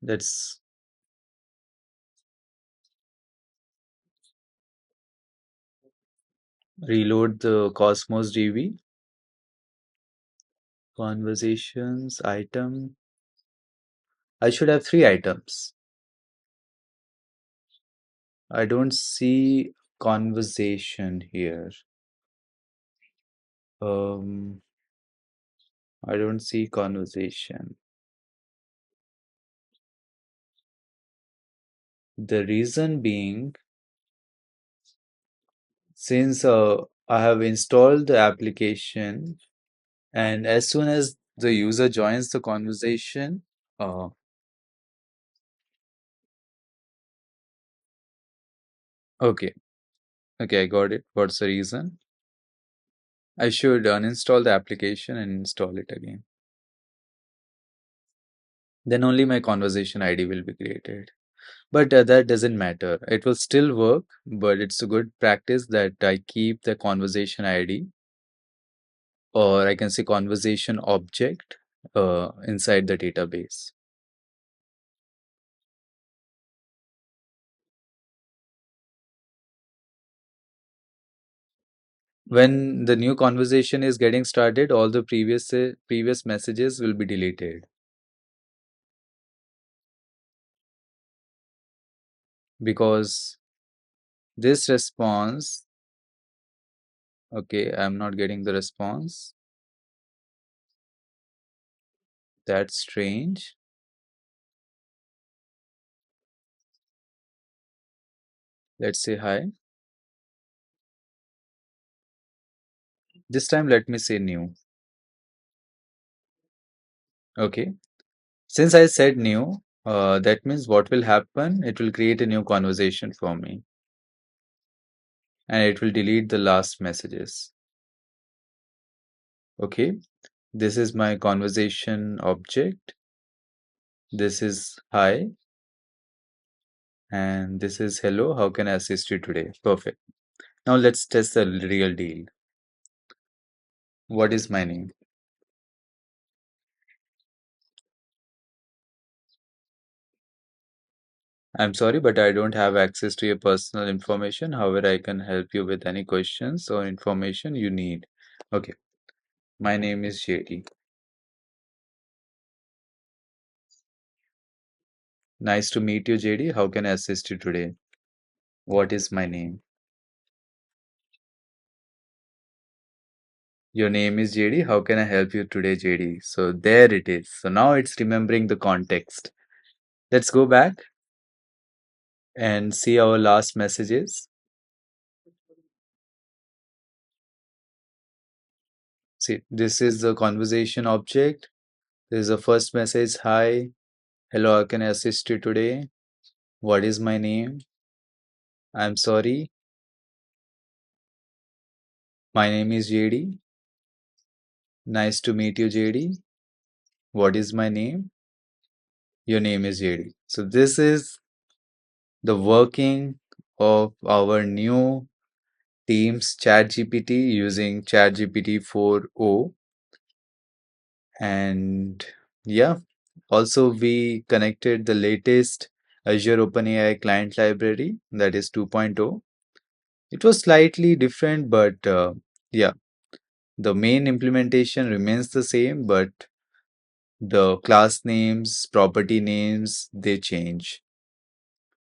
let's reload the Cosmos DB. Conversations, item. I should have three items. I don't see conversation here. Um, I don't see conversation. The reason being, since I have installed the application, and as soon as the user joins the conversation, uh, okay, okay, I got it. What's the reason? I should uninstall the application and install it again. Then only my conversation ID will be created. But that doesn't matter. It will still work, but it's a good practice that I keep the conversation ID, or I can say conversation object, inside the database. When the new conversation is getting started, all the previous messages will be deleted because this response, okay, I'm not getting the response. That's strange. Let's say hi. This time let me say new. Okay. Since I said new, that means what will happen? It will create a new conversation for me and it will delete the last messages. Okay. This is my conversation object. This is hi. And this is hello. How can I assist you today? Perfect. Now let's test the real deal. What is my name? I'm sorry, but I don't have access to your personal information. However, I can help you with any questions or information you need. Okay. My name is JD. Nice to meet you, JD. How can I assist you today? What is my name? Your name is JD. How can I help you today, JD? So there it is. So now it's remembering the context. Let's go back and see our last messages. See, this is the conversation object. This is the first message. Hi. Hello, how can I assist you today? What is my name? I'm sorry. My name is JD. Nice to meet you, JD. What is my name? Your name is JD. So this is the working of our new Teams ChatGPT using ChatGPT 4o. And yeah, also we connected the latest Azure OpenAI client library, that is 2.0. It was slightly different, but yeah, the main implementation remains the same, but the class names, property names, they change.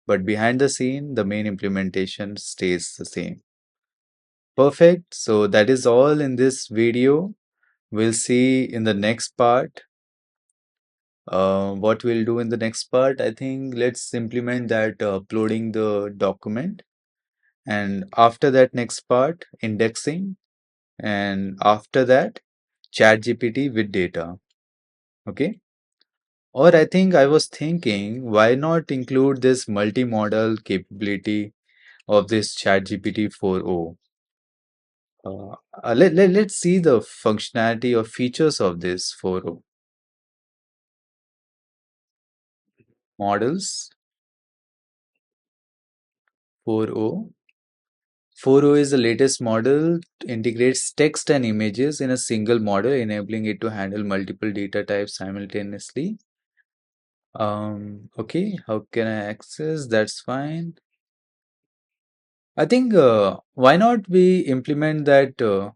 But behind the scene, the main implementation stays the same. Perfect. So that is all in this video. We'll see in the next part. What we'll do in the next part, I think let's implement that uploading the document. And after that next part, indexing. And after that, ChatGPT with data. Okay. Or I think I was thinking, why not include this multi-modal capability of this ChatGPT 4o? Let's see the functionality or features of this 4o. Models 4o 4o is the latest model, integrates text and images in a single model, enabling it to handle multiple data types simultaneously. Okay, how can I access? That's fine. I think why not we implement that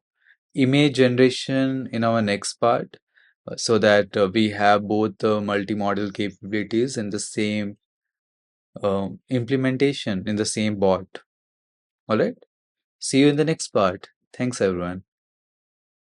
image generation in our next part so that we have both the multi-model capabilities in the same implementation in the same bot. All right. See you in the next part. Thanks, everyone.